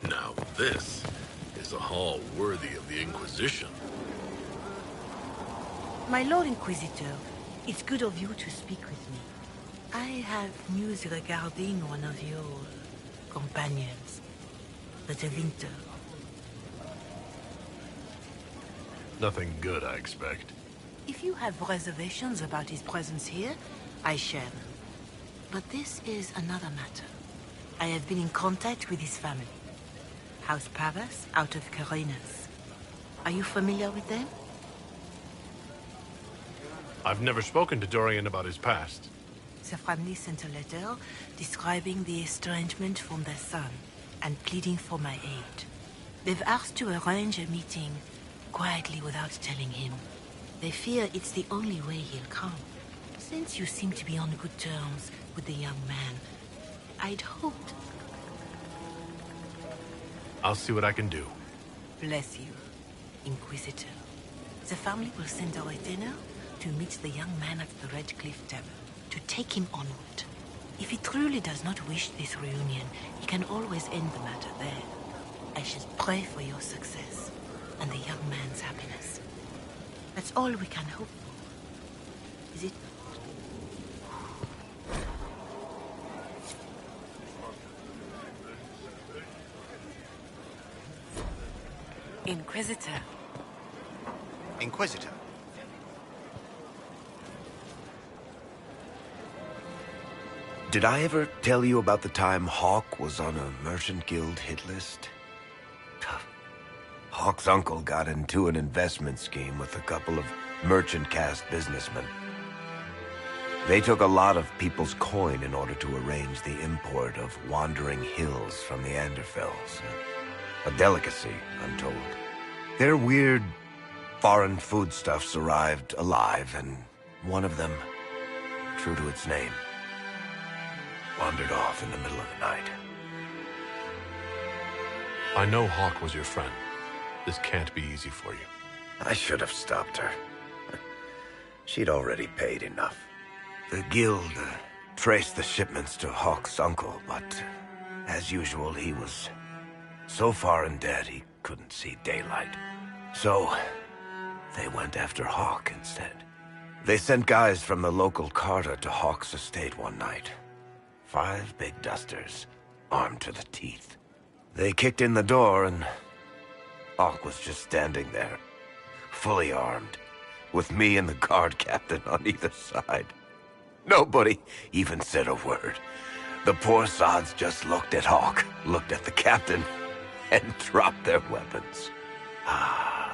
Now this is a hall worthy of the Inquisition. My Lord Inquisitor, it's good of you to speak with me. I have news regarding one of your companions, the Winter. Nothing good, I expect. If you have reservations about his presence here, I share them. But this is another matter. I have been in contact with his family. House Paras out of Carinas. Are you familiar with them? I've never spoken to Dorian about his past. The family sent a letter describing the estrangement from their son and pleading for my aid. They've asked to arrange a meeting quietly without telling him. They fear it's the only way he'll come. Since you seem to be on good terms with the young man, I'd hoped... I'll see what I can do. Bless you, Inquisitor. The family will send a retainer to meet the young man at the Red Cliff Tavern, to take him onward. If he truly does not wish this reunion, he can always end the matter there. I shall pray for your success and the young man's happiness. That's all we can hope for. Is it? Inquisitor. Inquisitor? Did I ever tell you about the time Hawk was on a Merchant Guild hit list? Hawk's uncle got into an investment scheme with a couple of merchant caste businessmen. They took a lot of people's coin in order to arrange the import of wandering hills from the Anderfells. A delicacy, I'm told. Their weird, foreign foodstuffs arrived alive, and one of them, true to its name, wandered off in the middle of the night. I know Hawk was your friend. This can't be easy for you. I should have stopped her. She'd already paid enough. The guild traced the shipments to Hawk's uncle, but as usual, he was so far in debt he couldn't see daylight. So they went after Hawk instead. They sent guys from the local carter to Hawk's estate one night. 5 big dusters, armed to the teeth. They kicked in the door and Hawk was just standing there, fully armed, with me and the guard captain on either side. Nobody even said a word. The poor sods just looked at Hawk, looked at the captain, and dropped their weapons.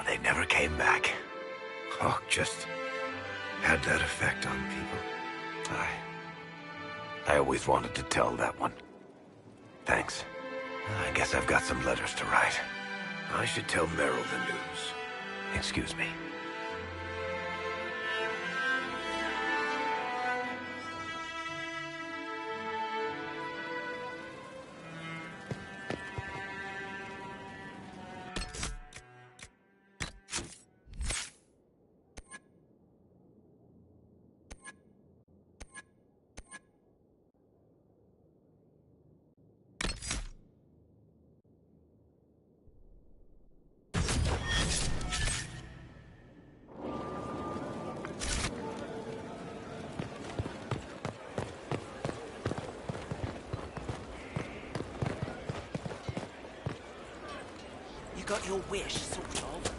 They never came back. Hawk just had that effect on people. I always wanted to tell that one. Thanks. I guess I've got some letters to write. I should tell Merrill the news. Excuse me. You got your wish, sort of.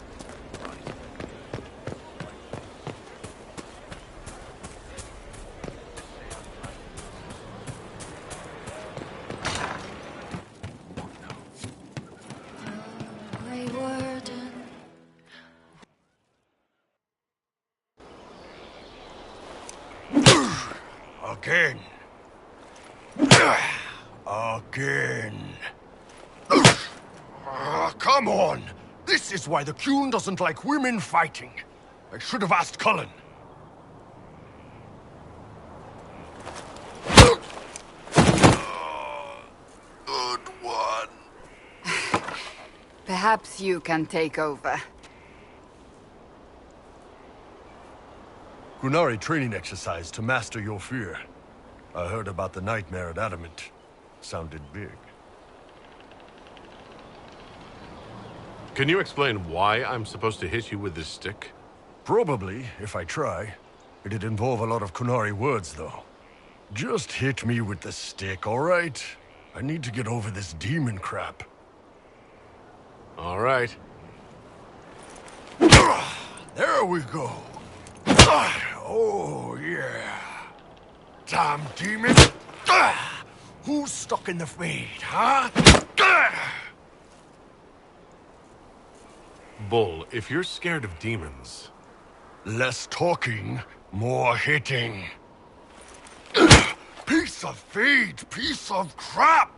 Again. Again. Come on! This is why the Qun doesn't like women fighting. I should have asked Cullen. Good one. Perhaps you can take over. Qunari training exercise to master your fear. I heard about the nightmare at Adamant. Sounded big. Can you explain why I'm supposed to hit you with this stick? Probably, if I try. It'd involve a lot of Qunari words, though. Just hit me with the stick, all right? I need to get over this demon crap. All right. There we go. Oh, yeah. Damn demon. Who's stuck in the fade, huh? Bull, if you're scared of demons... Less talking, more hitting. Piece of feed, piece of crap!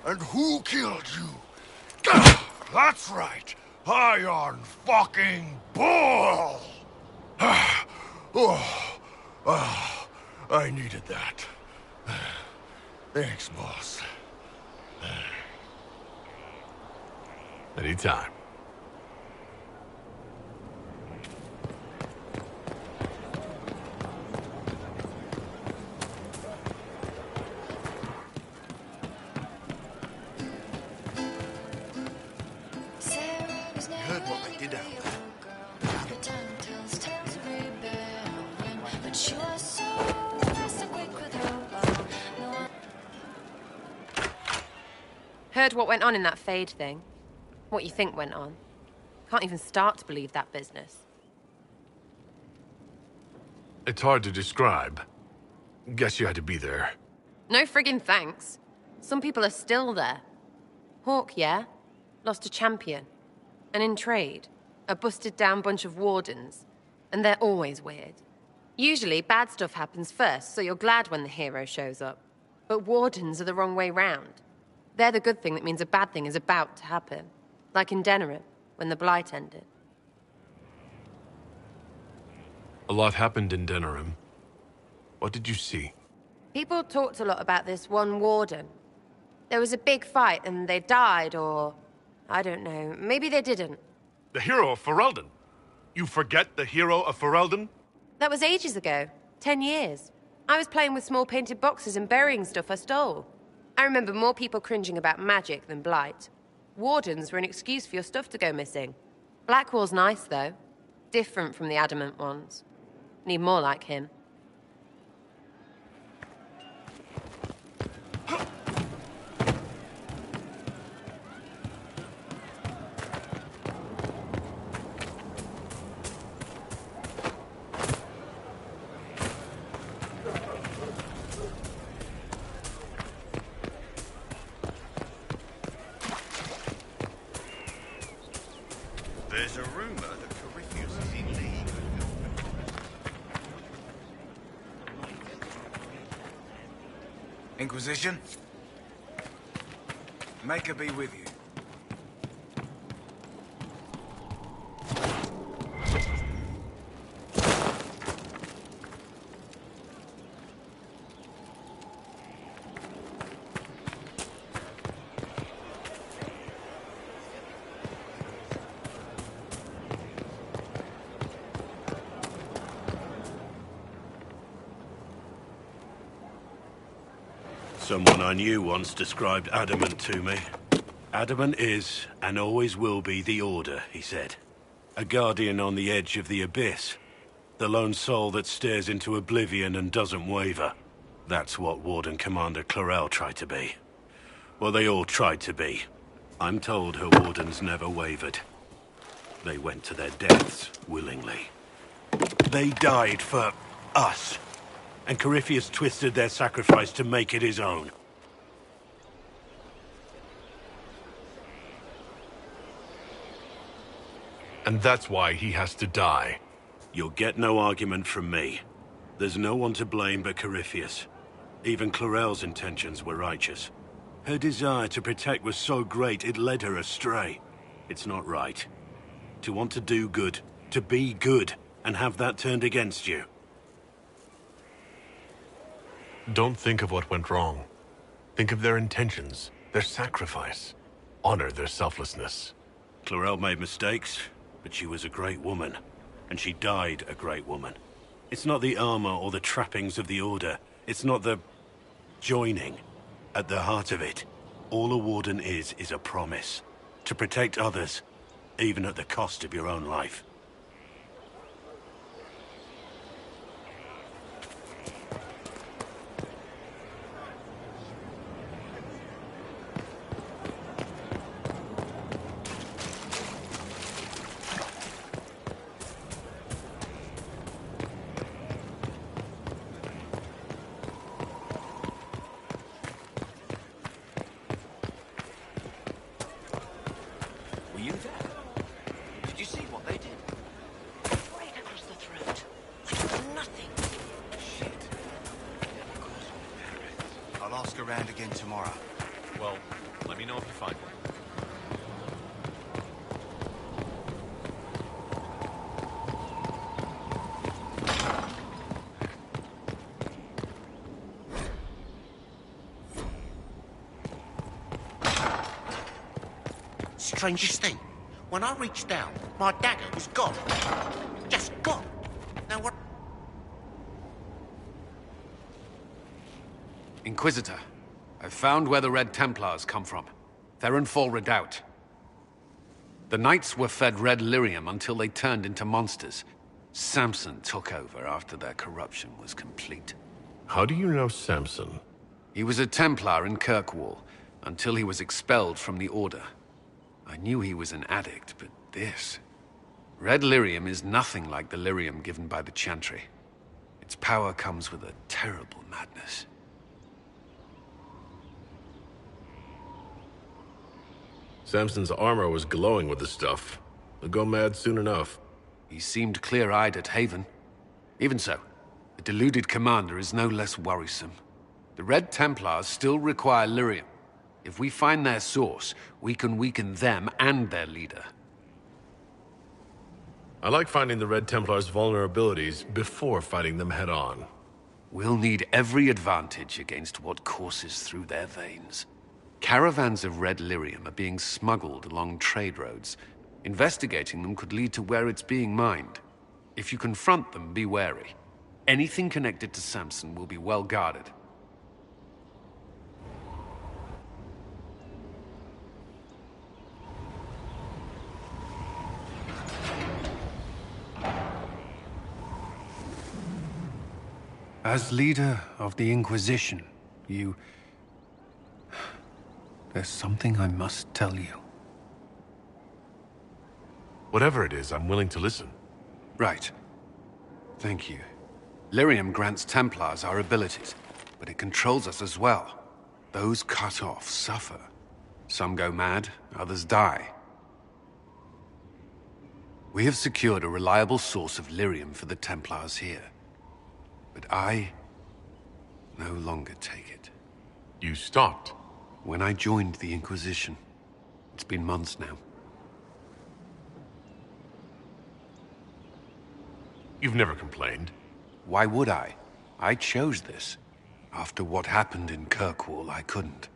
And who killed you? That's right, Iron fucking Bull! I needed that. Thanks, boss. Anytime. it up. Heard what went on in that Fade thing? What you think went on? Can't even start to believe that business. It's hard to describe. Guess you had to be there. No friggin' thanks. Some people are still there. Hawk, yeah? Lost a champion. And in trade, a busted down bunch of wardens. And they're always weird. Usually, bad stuff happens first, so you're glad when the hero shows up. But wardens are the wrong way round. They're the good thing that means a bad thing is about to happen. Like in Denerim, when the Blight ended. A lot happened in Denerim. What did you see? People talked a lot about this one warden. There was a big fight and they died, or... I don't know. Maybe they didn't. The hero of Ferelden? You forget the hero of Ferelden? That was ages ago. 10 years. I was playing with small painted boxes and burying stuff I stole. I remember more people cringing about magic than Blight. Wardens were an excuse for your stuff to go missing. Blackwall's nice, though. Different from the adamant ones. Need more like him. There's a rumor that Corypheus is in league. Inquisition? Make her be with you. Someone I knew once described adamant to me. Adamant is, and always will be, the Order, he said. A guardian on the edge of the abyss. The lone soul that stares into oblivion and doesn't waver. That's what Warden Commander Clarel tried to be. Well, they all tried to be. I'm told her wardens never wavered. They went to their deaths willingly. They died for us. And Corypheus twisted their sacrifice to make it his own. And that's why he has to die. You'll get no argument from me. There's no one to blame but Corypheus. Even Clarel's intentions were righteous. Her desire to protect was so great it led her astray. It's not right. To want to do good, to be good, and have that turned against you. Don't think of what went wrong. Think of their intentions, their sacrifice. Honor their selflessness. Clarel made mistakes, but she was a great woman. And she died a great woman. It's not the armor or the trappings of the Order. It's not the joining. At the heart of it, all a warden is a promise. To protect others, even at the cost of your own life. Were you there? Did you see what they did? Right across the throat. Like nothing. Shit. Of course we'll I'll ask around again tomorrow. Well, let me know if you find one. Strangest thing, when I reached down, my dagger was gone. Just gone. Now what? Inquisitor, I've found where the Red Templars come from. They're in full redoubt. The knights were fed red lyrium until they turned into monsters. Samson took over after their corruption was complete. How do you know Samson? He was a Templar in Kirkwall, until he was expelled from the Order. I knew he was an addict, but this... Red lyrium is nothing like the lyrium given by the Chantry. Its power comes with a terrible madness. Samson's armor was glowing with the stuff. He'll go mad soon enough. He seemed clear-eyed at Haven. Even so, the deluded commander is no less worrisome. The Red Templars still require lyrium. If we find their source, we can weaken them and their leader. I like finding the Red Templars' vulnerabilities before fighting them head-on. We'll need every advantage against what courses through their veins. Caravans of red lyrium are being smuggled along trade roads. Investigating them could lead to where it's being mined. If you confront them, be wary. Anything connected to Samson will be well guarded. As leader of the Inquisition, there's something I must tell you. Whatever it is, I'm willing to listen. Right. Thank you. Lyrium grants Templars our abilities, but it controls us as well. Those cut off suffer. Some go mad, others die. We have secured a reliable source of lyrium for the Templars here. But I no longer take it. You stopped? When I joined the Inquisition. It's been months now. You've never complained. Why would I? I chose this. After what happened in Kirkwall, I couldn't.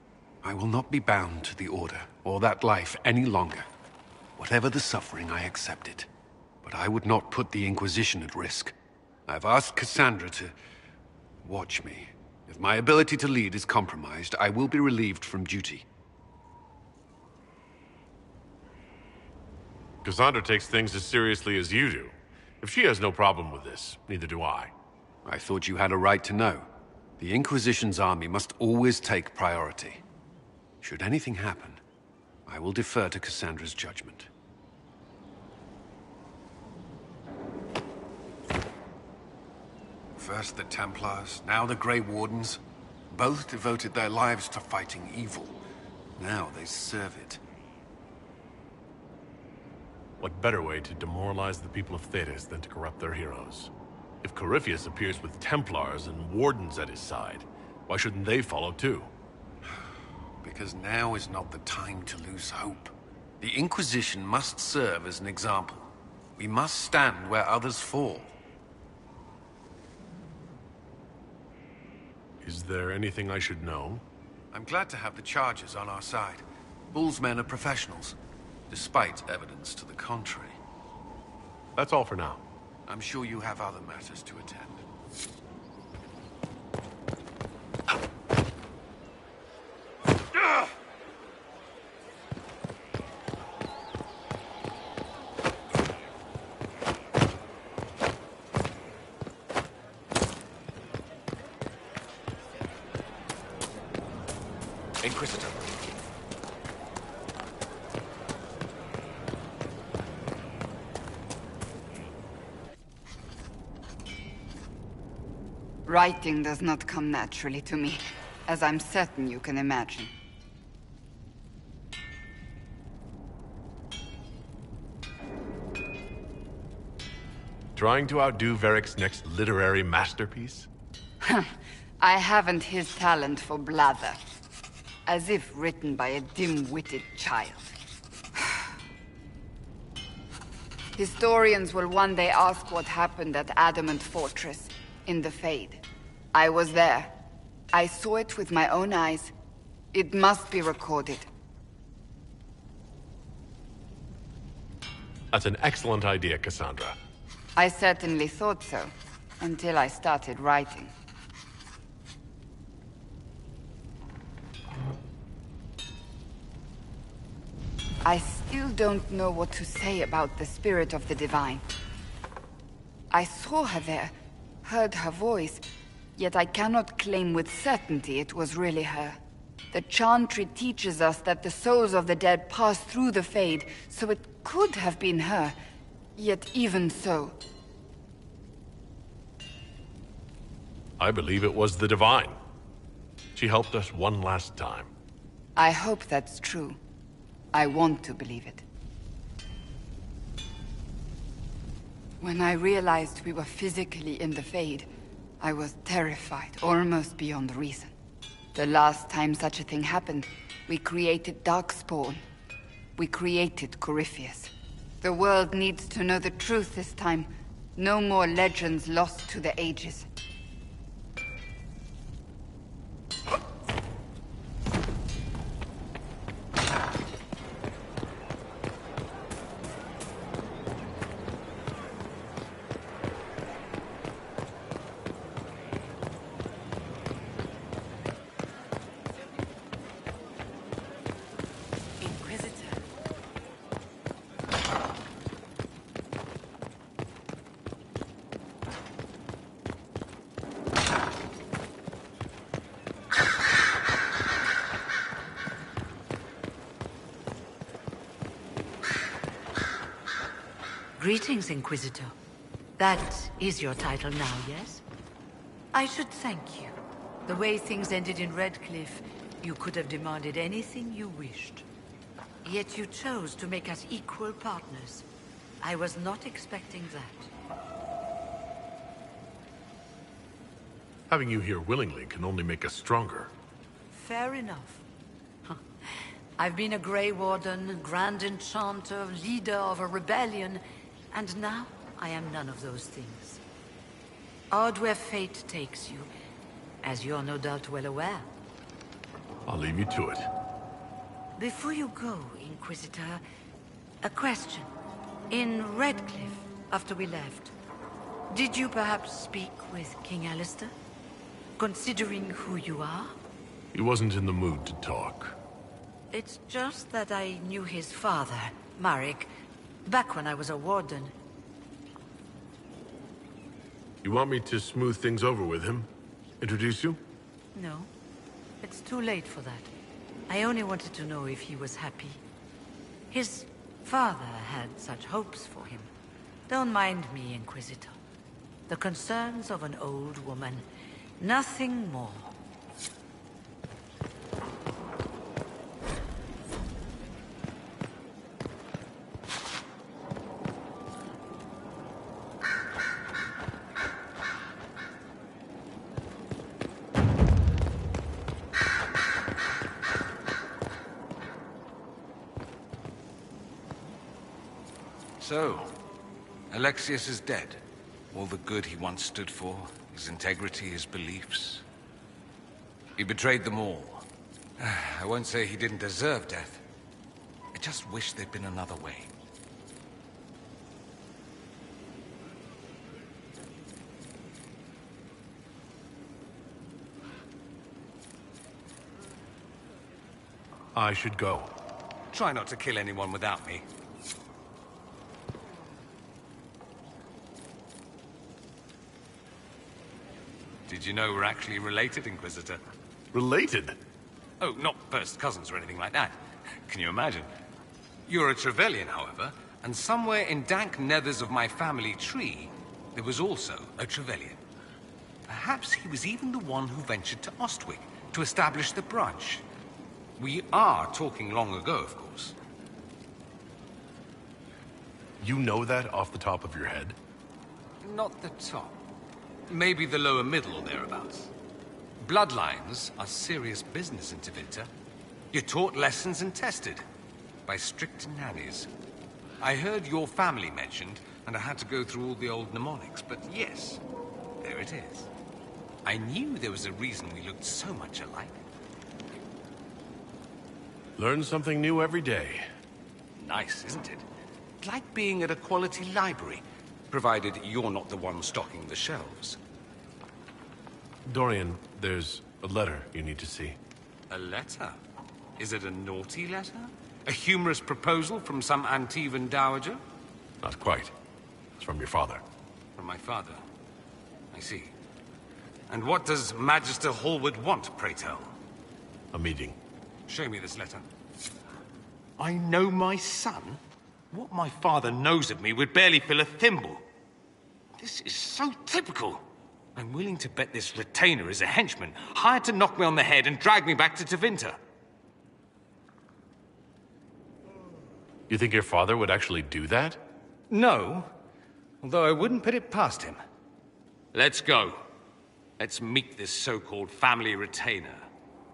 I will not be bound to the Order, or that life any longer. Whatever the suffering, I accept it. But I would not put the Inquisition at risk. I've asked Cassandra to watch me. If my ability to lead is compromised, I will be relieved from duty. Cassandra takes things as seriously as you do. If she has no problem with this, neither do I. I thought you had a right to know. The Inquisition's army must always take priority. Should anything happen, I will defer to Cassandra's judgment. First the Templars, now the Grey Wardens. Both devoted their lives to fighting evil. Now they serve it. What better way to demoralize the people of Thedas than to corrupt their heroes? If Corypheus appears with Templars and Wardens at his side, why shouldn't they follow too? Because now is not the time to lose hope. The Inquisition must serve as an example. We must stand where others fall. Is there anything I should know? I'm glad to have the Chargers on our side. Bull's men are professionals, despite evidence to the contrary. That's all for now. I'm sure you have other matters to attend. Inquisitor. Writing does not come naturally to me, as I'm certain you can imagine. Trying to outdo Varric's next literary masterpiece? I haven't his talent for blather. As if written by a dim-witted child. Historians will one day ask what happened at Adamant Fortress, in the Fade. I was there. I saw it with my own eyes. It must be recorded. That's an excellent idea, Cassandra. I certainly thought so, until I started writing. I still don't know what to say about the spirit of the divine. I saw her there, heard her voice, yet I cannot claim with certainty it was really her. The chantry teaches us that the souls of the dead pass through the Fade, so it could have been her. Yet even so... I believe it was the Divine. She helped us one last time. I hope that's true. I want to believe it. When I realized we were physically in the Fade, I was terrified, almost beyond reason. The last time such a thing happened, we created Darkspawn. We created Corypheus. The world needs to know the truth this time. No more legends lost to the ages. Greetings, Inquisitor. That is your title now, yes? I should thank you. The way things ended in Redcliffe, you could have demanded anything you wished. Yet you chose to make us equal partners. I was not expecting that. Having you here willingly can only make us stronger. Fair enough. I've been a Grey Warden, Grand Enchanter, leader of a rebellion, and now I am none of those things. Odd where fate takes you, as you're no doubt well aware. I'll leave you to it. Before you go, Inquisitor, a question. In Redcliffe, after we left, did you perhaps speak with King Alistair? Considering who you are? He wasn't in the mood to talk. It's just that I knew his father, Marek, back when I was a warden. You want me to smooth things over with him? Introduce you? No, it's too late for that. I only wanted to know if he was happy. His father had such hopes for him. Don't mind me, Inquisitor. The concerns of an old woman. Nothing more. So, Alexius is dead. All the good he once stood for, his integrity, his beliefs. He betrayed them all. I won't say he didn't deserve death. I just wish there'd been another way. I should go. Try not to kill anyone without me. Did you know we're actually related, Inquisitor? Related? Oh, not first cousins or anything like that. Can you imagine? You're a Trevelyan, however, and somewhere in dank nethers of my family tree, there was also a Trevelyan. Perhaps he was even the one who ventured to Ostwick to establish the branch. We are talking long ago, of course. You know that off the top of your head? Not the top. Maybe the lower middle or thereabouts. Bloodlines are serious business in Tevinter. You're taught lessons and tested by strict nannies. I heard your family mentioned, and I had to go through all the old mnemonics, but yes, there it is. I knew there was a reason we looked so much alike. Learn something new every day. Nice, isn't it? Like being at a quality library, provided you're not the one stocking the shelves. Dorian, there's a letter you need to see. A letter? Is it a naughty letter? A humorous proposal from some Antivan dowager? Not quite. It's from your father. From my father. I see. And what does Magister Hallward want, pray tell? A meeting. Show me this letter. I know my son? What my father knows of me would barely fill a thimble. This is so typical. I'm willing to bet this retainer is a henchman, hired to knock me on the head and drag me back to Tevinter. You think your father would actually do that? No, although I wouldn't put it past him. Let's go. Let's meet this so-called family retainer.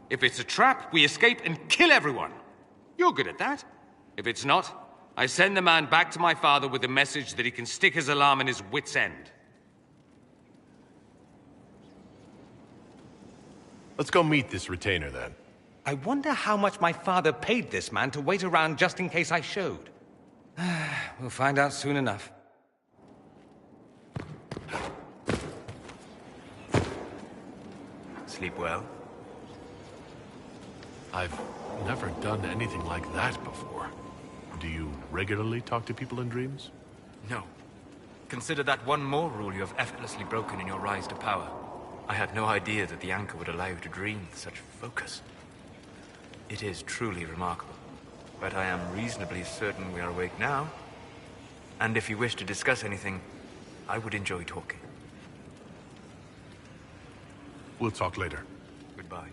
If it's a trap, we escape and kill everyone. You're good at that. If it's not, I send the man back to my father with the message that he can stick his alarm in his wit's end. Let's go meet this retainer, then. I wonder how much my father paid this man to wait around just in case I showed. We'll find out soon enough. Sleep well? I've never done anything like that before. Do you regularly talk to people in dreams? No. Consider that one more rule you have effortlessly broken in your rise to power. I had no idea that the anchor would allow you to dream with such focus. It is truly remarkable. But I am reasonably certain we are awake now. And if you wish to discuss anything, I would enjoy talking. We'll talk later. Goodbye.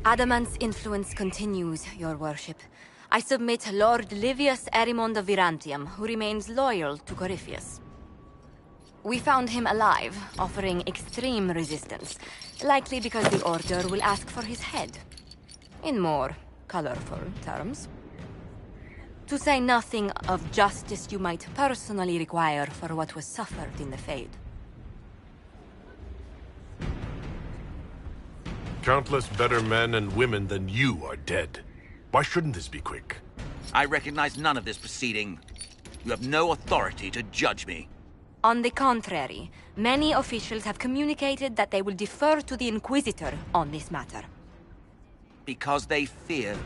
Adamant's influence continues, your worship. I submit Lord Livius Erimond of Virantium, who remains loyal to Corypheus. We found him alive, offering extreme resistance, likely because the Order will ask for his head. In more colorful terms. To say nothing of justice you might personally require for what was suffered in the Fade. Countless better men and women than you are dead. Why shouldn't this be quick? I recognize none of this proceeding. You have no authority to judge me. On the contrary, many officials have communicated that they will defer to the Inquisitor on this matter. Because they fear.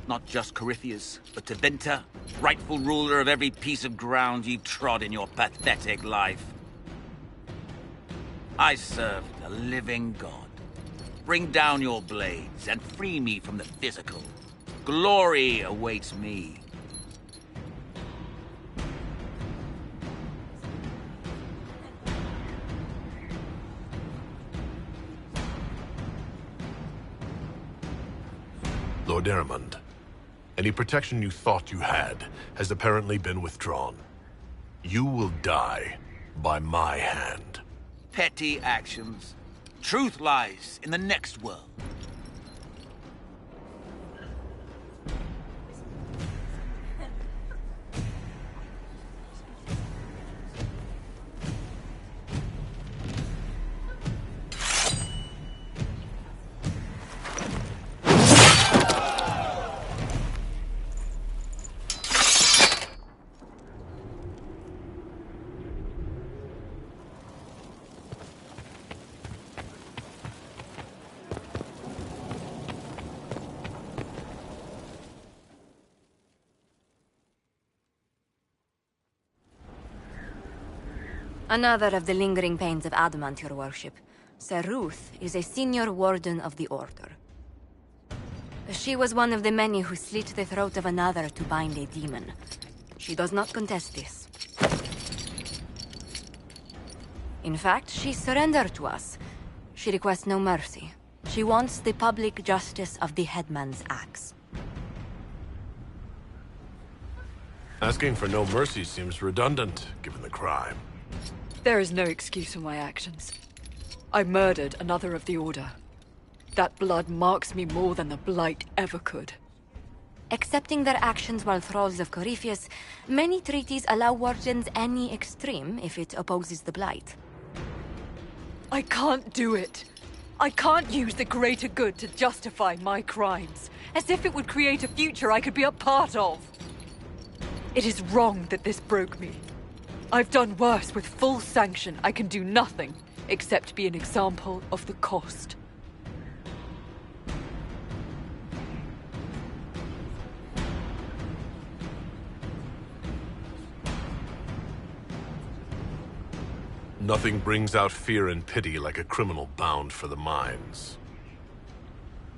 Not just Corypheus, but Tevinter, rightful ruler of every piece of ground you trod in your pathetic life. I serve the living God. Bring down your blades and free me from the physical. Glory awaits me. Lord Erimond, any protection you thought you had has apparently been withdrawn. You will die by my hand. Petty actions. Truth lies in the next world. Another of the lingering pains of Adamant, your worship. Sir Ruth is a senior warden of the Order. She was one of the many who slit the throat of another to bind a demon. She does not contest this. In fact, she surrendered to us. She requests no mercy. She wants the public justice of the headman's axe. Asking for no mercy seems redundant, given the crime. There is no excuse for my actions. I murdered another of the Order. That blood marks me more than the Blight ever could. Accepting their actions while thralls of Corypheus, many treaties allow wardens any extreme if it opposes the Blight. I can't do it. I can't use the greater good to justify my crimes, as if it would create a future I could be a part of. It is wrong that this broke me. I've done worse with full sanction. I can do nothing except be an example of the cost. Nothing brings out fear and pity like a criminal bound for the mines.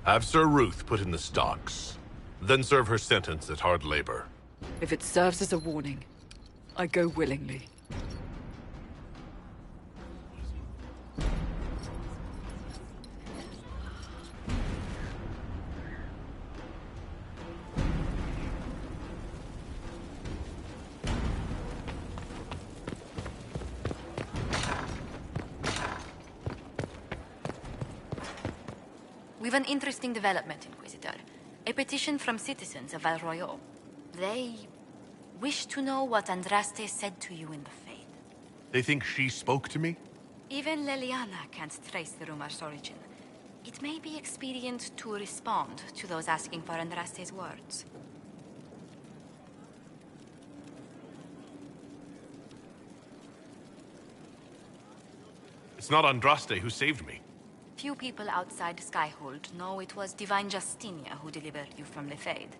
Have Sir Ruth put in the stocks, then serve her sentence at hard labor. If it serves as a warning, I go willingly. We've an interesting development, Inquisitor. A petition from citizens of Val Royeaux. They wish to know what Andraste said to you in the Fade. They think she spoke to me? Even Leliana can't trace the rumor's origin. It may be expedient to respond to those asking for Andraste's words. It's not Andraste who saved me. Few people outside Skyhold know it was Divine Justinia who delivered you from the Fade.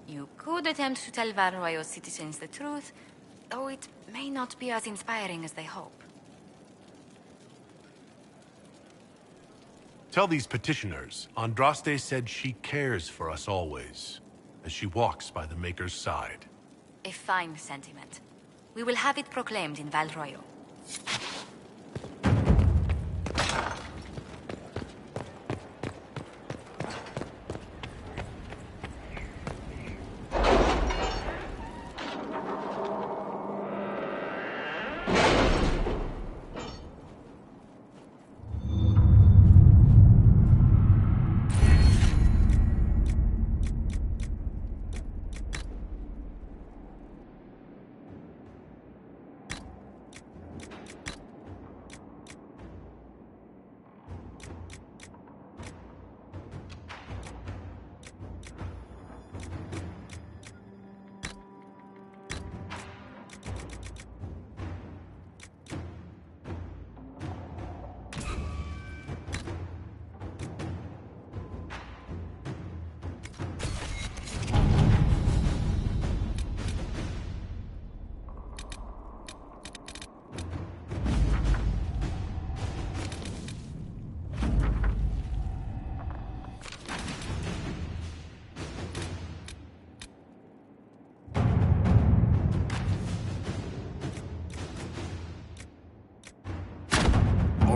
You could attempt to tell Val Royeaux citizens the truth, though it may not be as inspiring as they hope. Tell these petitioners, Andraste said she cares for us always, as she walks by the Maker's side. A fine sentiment. We will have it proclaimed in Val Royeaux.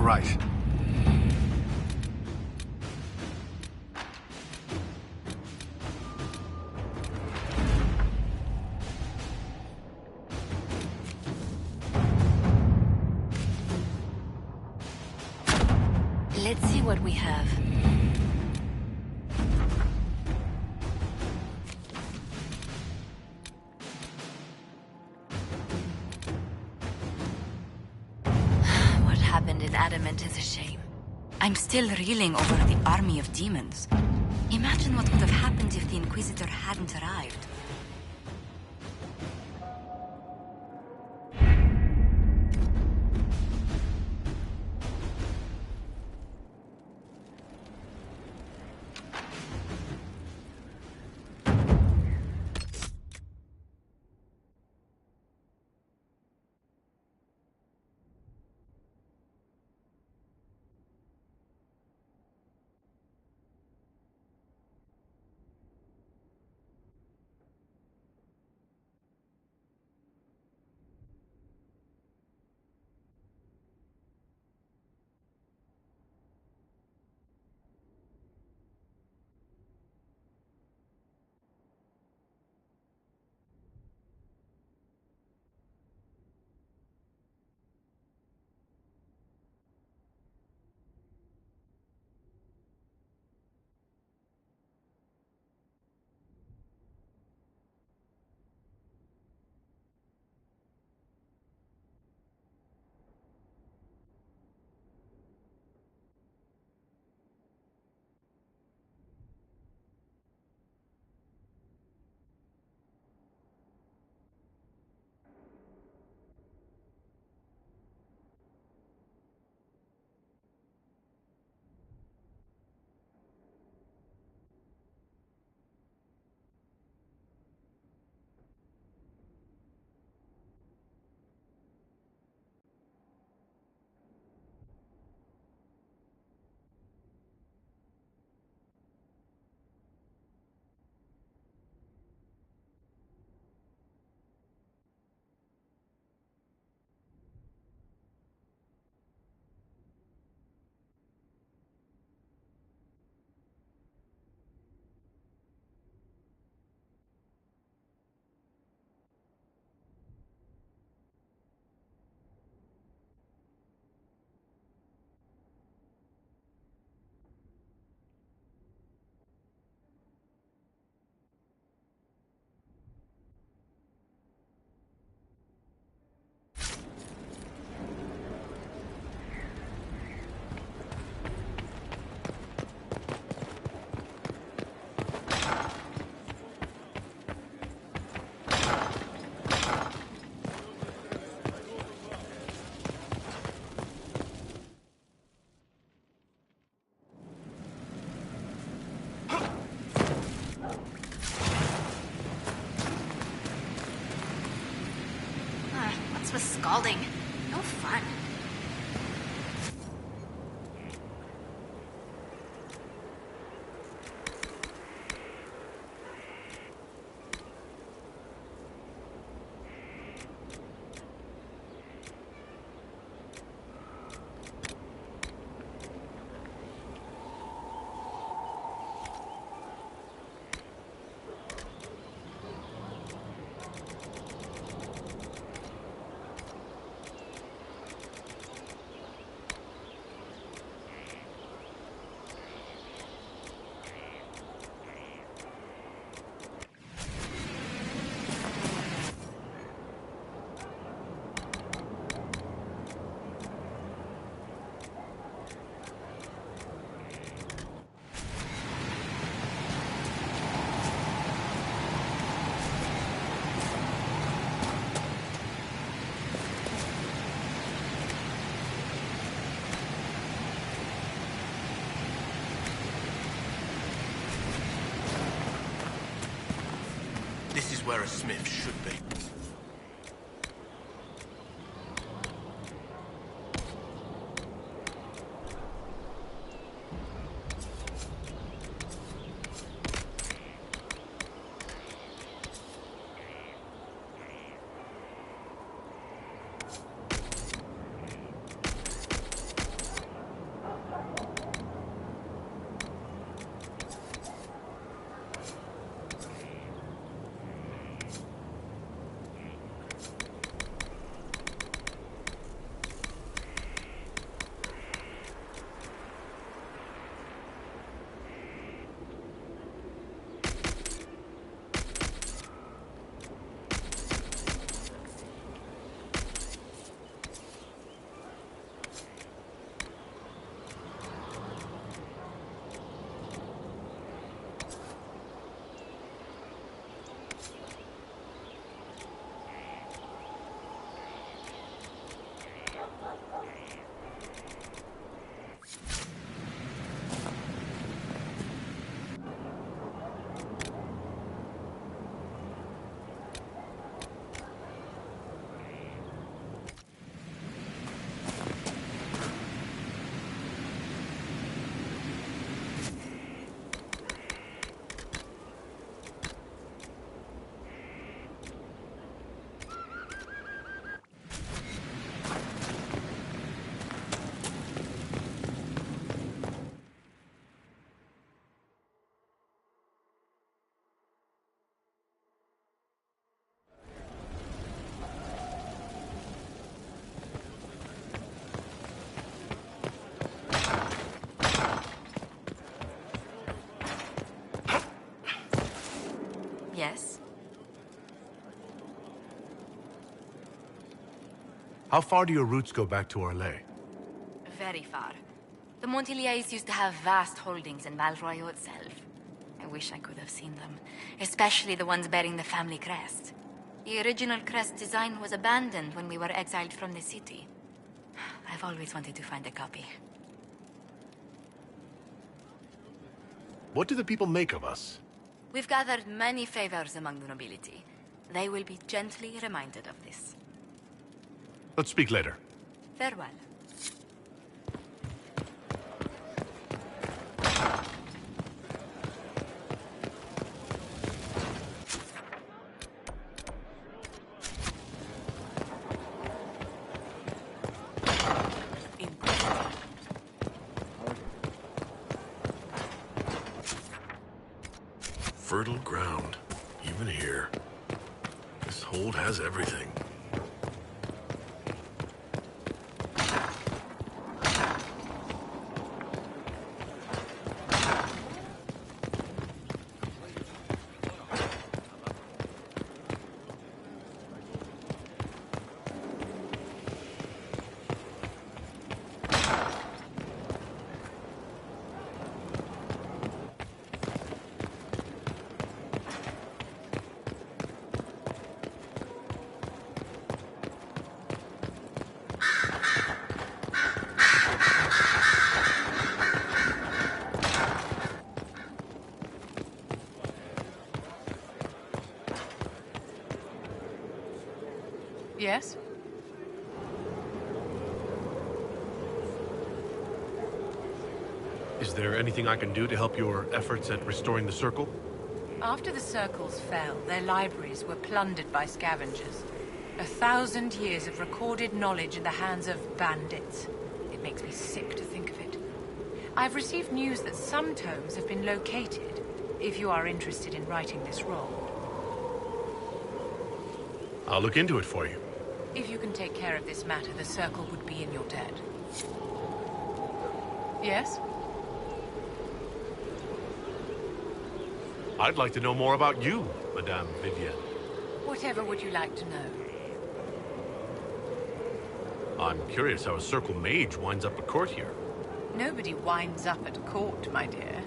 Right. Let's see what we have. What happened in Adamant is a shame. I'm still reeling over the army of demons. Imagine what would have happened if the Inquisitor hadn't arrived. was scalding. No fun. This is where a smith should be. Yes? How far do your roots go back to Orlais? Very far. The Montiliers used to have vast holdings in Val Royaux itself. I wish I could have seen them, especially the ones bearing the family crest. The original crest design was abandoned when we were exiled from the city. I've always wanted to find a copy. What do the people make of us? We've gathered many favors among the nobility. They will be gently reminded of this. Let's speak later. Farewell. Fertile ground, even here. This hold has everything. Yes? Is there anything I can do to help your efforts at restoring the Circle? After the Circles fell, their libraries were plundered by scavengers. 1,000 years of recorded knowledge in the hands of bandits. It makes me sick to think of it. I've received news that some tomes have been located, if you are interested in writing this role. I'll look into it for you. If you can take care of this matter, the Circle would be in your debt. Yes? I'd like to know more about you, Madame Vivienne. Whatever would you like to know? I'm curious how a Circle mage winds up at court here. Nobody winds up at court, my dear.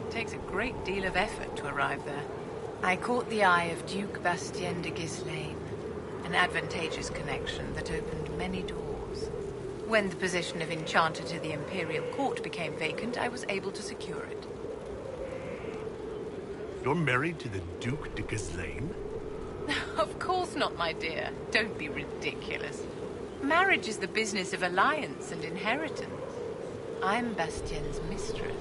It takes a great deal of effort to arrive there. I caught the eye of Duke Bastien de Ghislaine, an advantageous connection that opened many doors. When the position of Enchanter to the Imperial Court became vacant, I was able to secure it. You're married to the Duke de Ghislaine? Of course not, my dear. Don't be ridiculous. Marriage is the business of alliance and inheritance. I'm Bastien's mistress.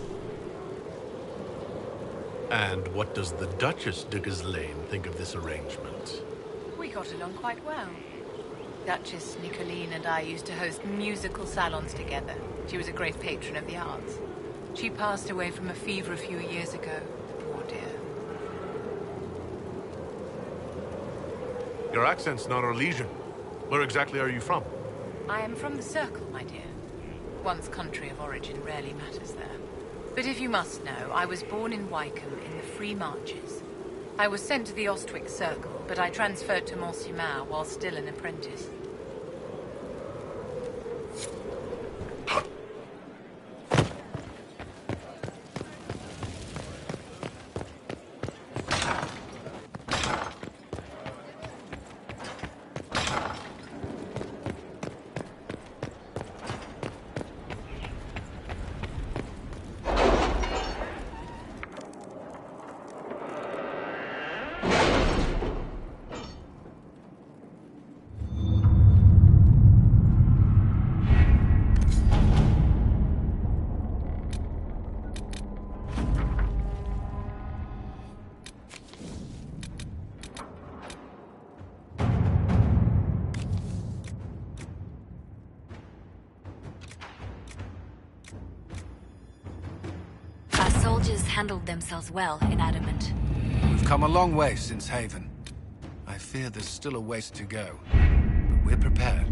And what does the Duchess de Ghislaine think of this arrangement? We got along quite well. Duchess Nicoline and I used to host musical salons together. She was a great patron of the arts. She passed away from a fever a few years ago. Poor dear. Your accent's not Orlesian. Where exactly are you from? I am from the Circle, my dear. One's country of origin rarely matters there. But if you must know, I was born in Wycombe in the Free Marches. I was sent to the Ostwick Circle, but I transferred to Mont-Simar while still an apprentice. Soldiers handled themselves well in Adamant. We've come a long way since Haven. I fear there's still a ways to go, but we're prepared.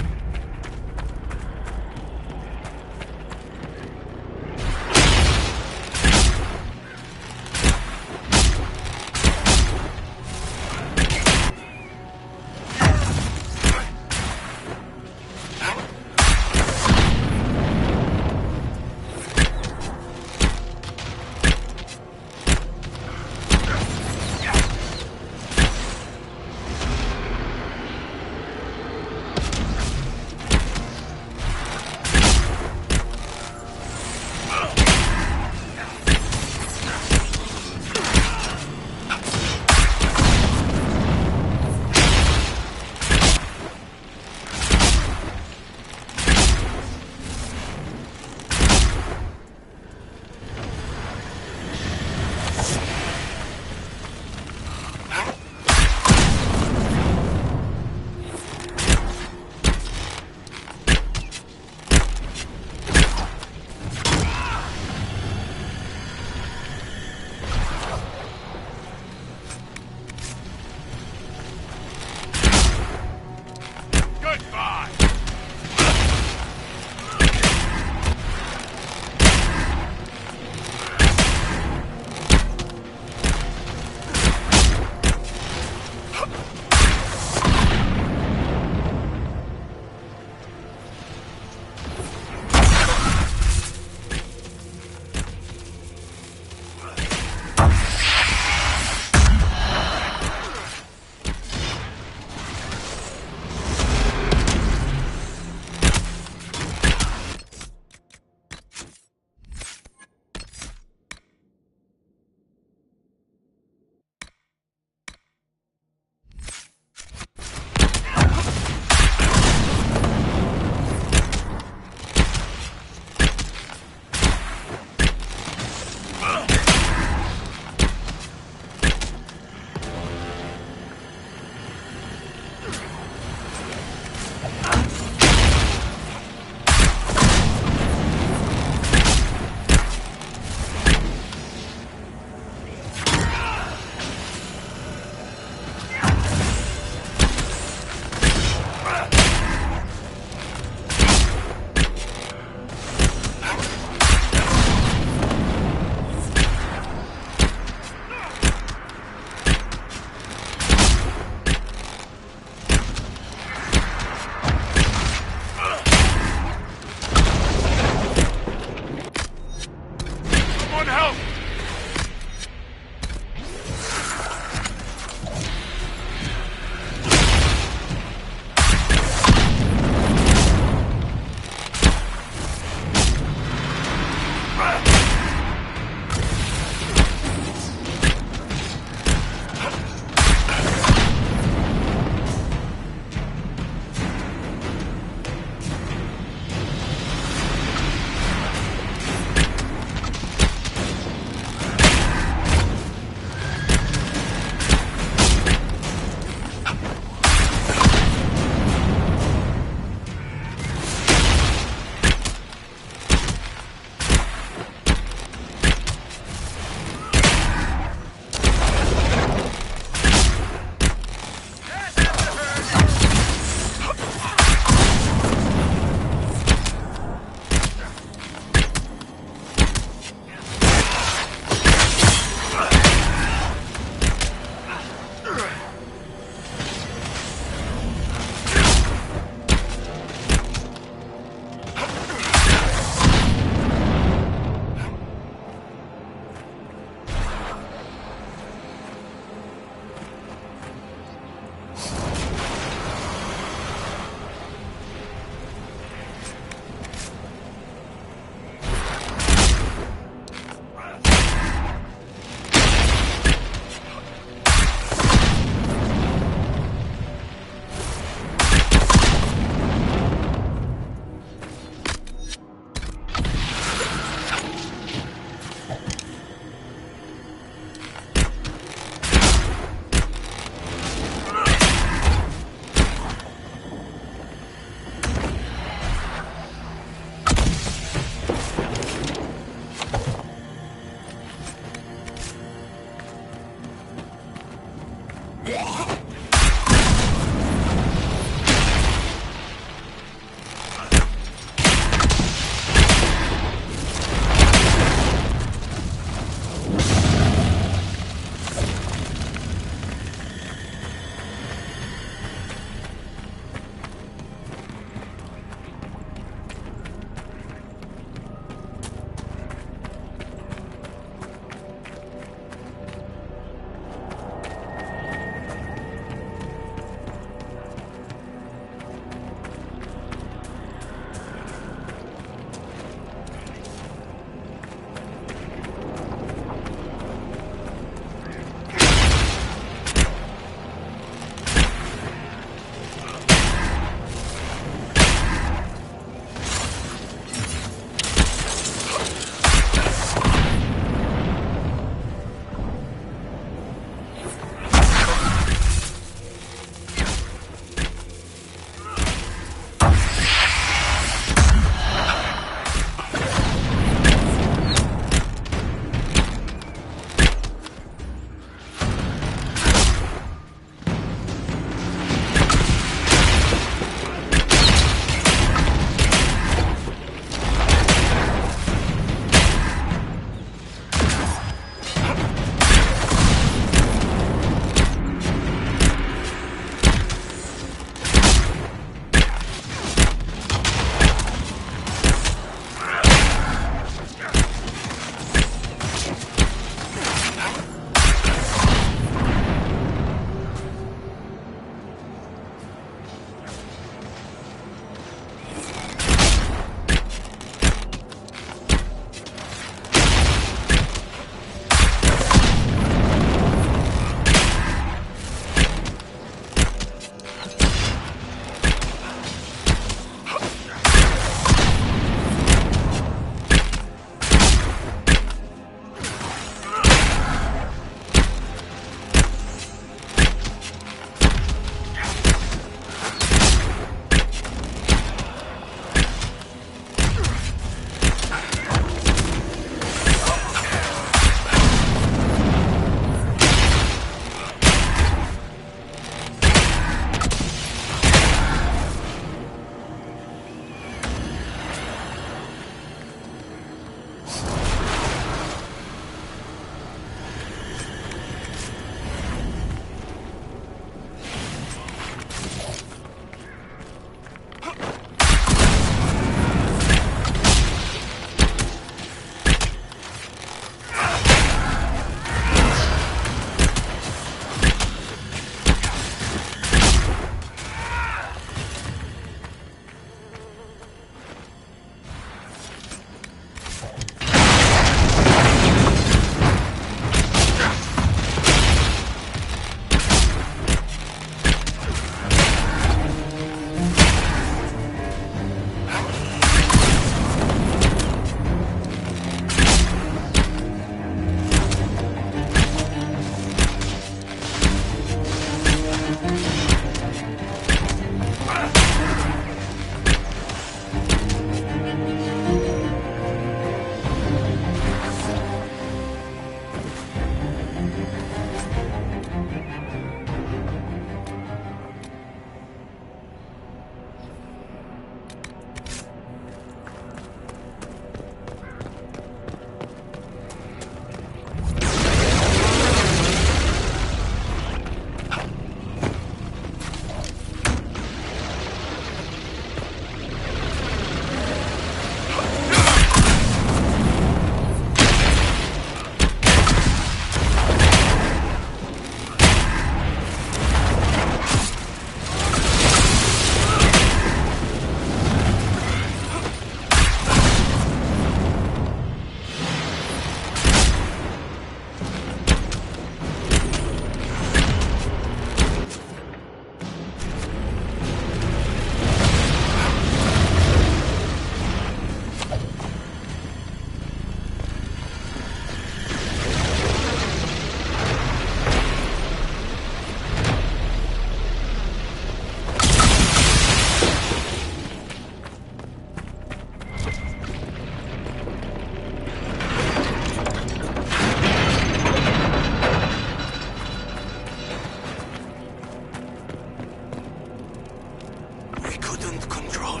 beyond control.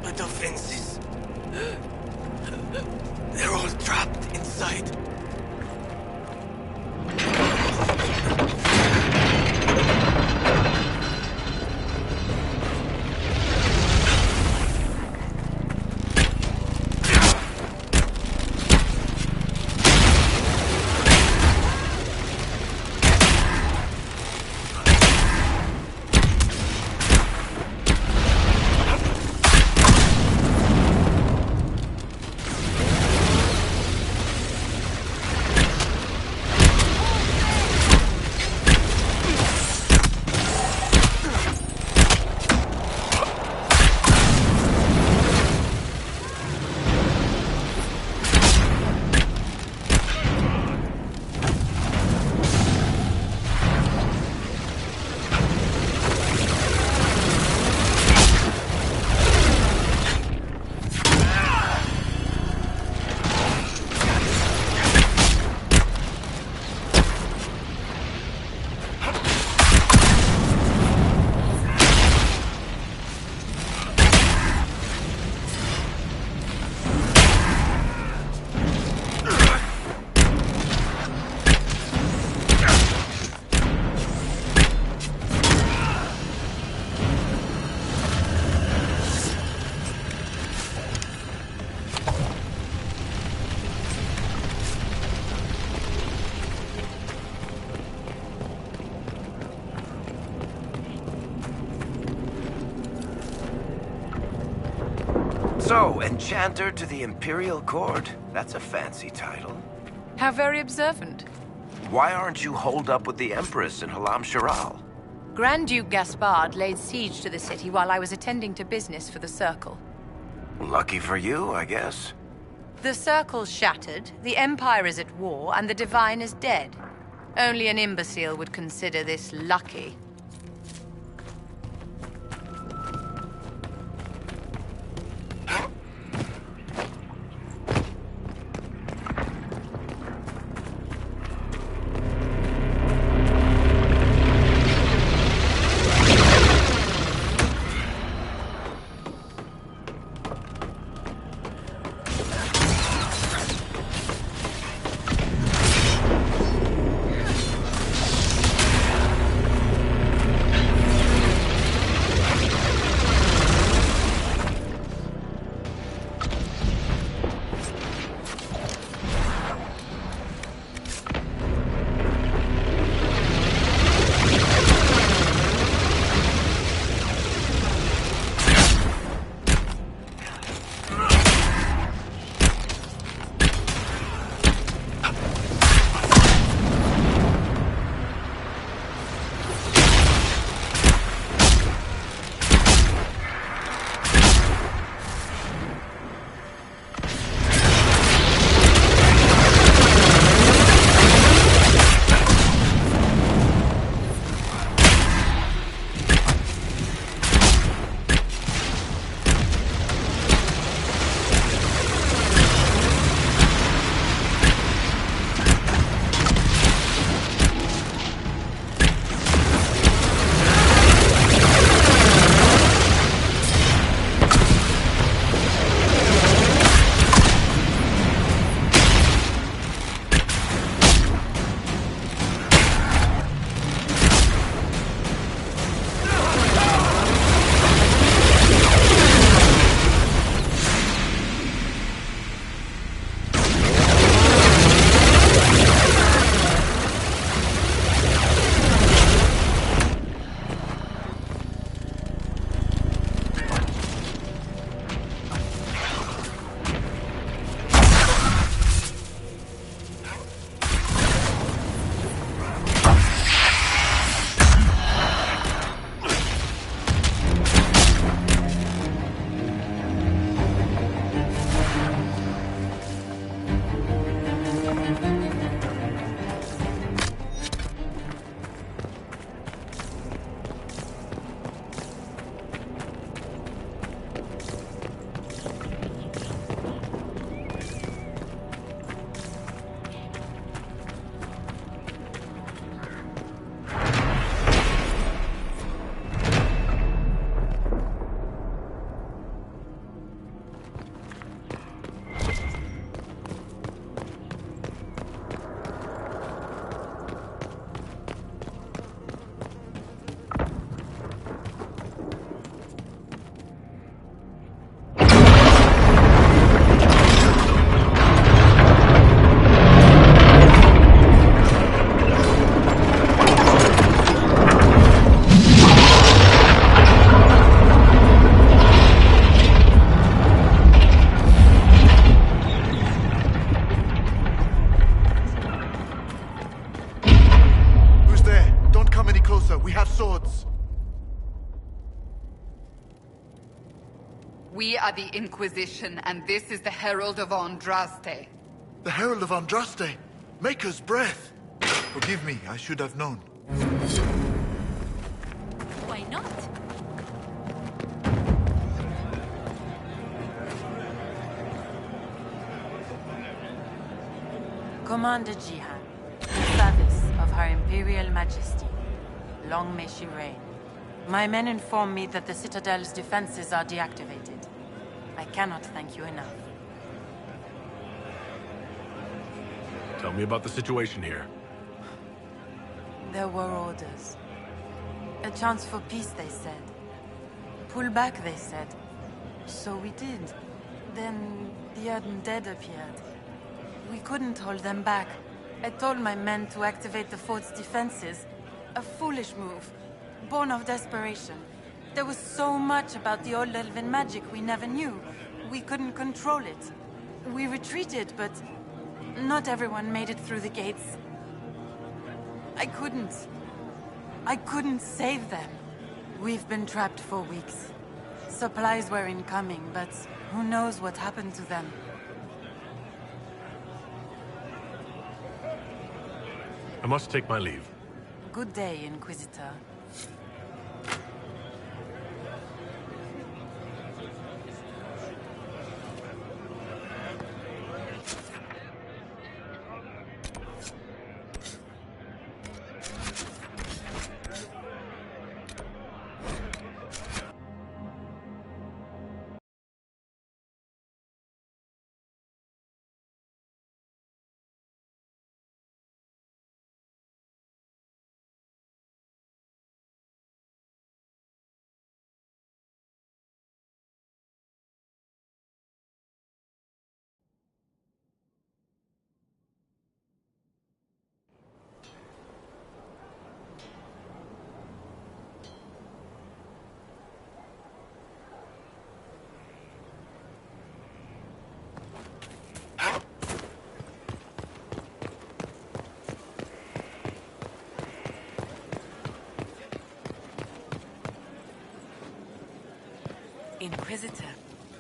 The defenses. They're all trapped inside. So, Enchanter to the Imperial Court? That's a fancy title. How very observant. Why aren't you holed up with the Empress in Halam Shiral? Grand Duke Gaspard laid siege to the city while I was attending to business for the Circle. Lucky for you, I guess. The Circle's shattered, the Empire is at war, and the Divine is dead. Only an imbecile would consider this lucky. We are the Inquisition, and this is the Herald of Andraste. The Herald of Andraste! Maker's breath! Forgive me, I should have known. Why not? Commander Jihan, in service of Her Imperial Majesty. Long may she reign. My men inform me that the Citadel's defenses are deactivated. I cannot thank you enough. Tell me about the situation here. There were orders. A chance for peace, they said. Pull back, they said. So we did. Then the undead appeared. We couldn't hold them back. I told my men to activate the fort's defenses. A foolish move, born of desperation. There was so much about the old elven magic we never knew. We couldn't control it. We retreated, but not everyone made it through the gates. I couldn't save them. We've been trapped for weeks. Supplies were incoming, but who knows what happened to them. I must take my leave. Good day, Inquisitor. Inquisitor.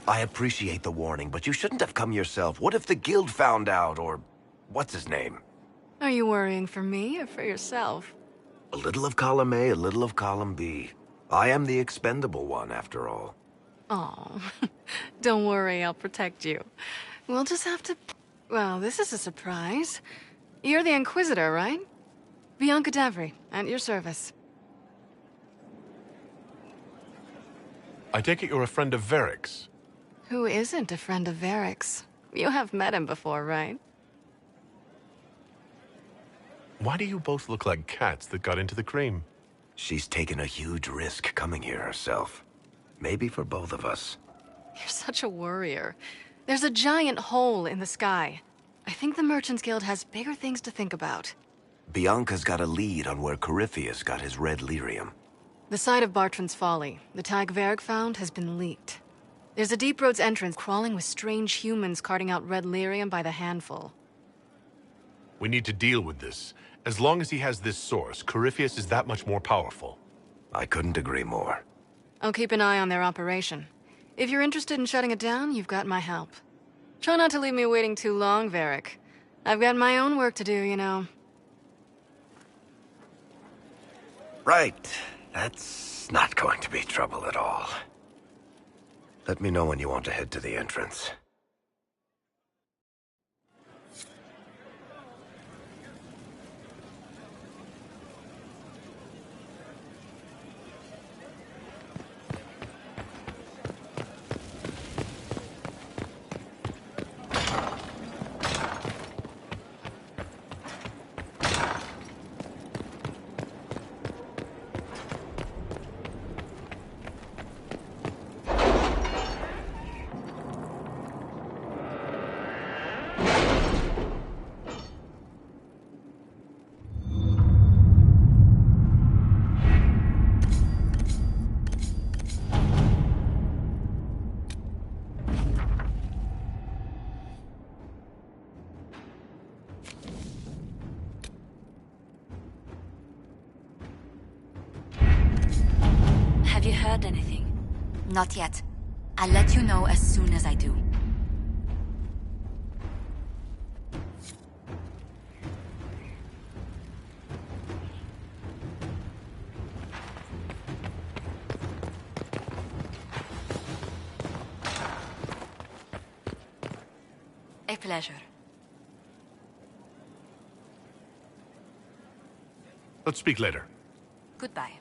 I appreciate the warning, but you shouldn't have come yourself. What if the guild found out, or what's his name? Are you worrying for me or for yourself? A little of column A, a little of column B. I am the expendable one, after all. Oh, don't worry, I'll protect you. We'll just have to... Well, this is a surprise. You're the Inquisitor, right? Bianca Davry, at your service. I take it you're a friend of Varric's. Who isn't a friend of Varric's? You have met him before, right? Why do you both look like cats that got into the cream? She's taken a huge risk coming here herself. Maybe for both of us. You're such a worrier. There's a giant hole in the sky. I think the Merchants Guild has bigger things to think about. Bianca's got a lead on where Corypheus got his red lyrium. The site of Bartran's Folly, the tag Varric found, has been leaked. There's a Deep Roads entrance crawling with strange humans carting out red lyrium by the handful. We need to deal with this. As long as he has this source, Corypheus is that much more powerful. I couldn't agree more. I'll keep an eye on their operation. If you're interested in shutting it down, you've got my help. Try not to leave me waiting too long, Varric. I've got my own work to do, you know. Right. That's not going to be trouble at all. Let me know when you want to head to the entrance. Have you heard anything? Not yet. I'll let you know as soon as I do. A pleasure. Let's speak later. Goodbye.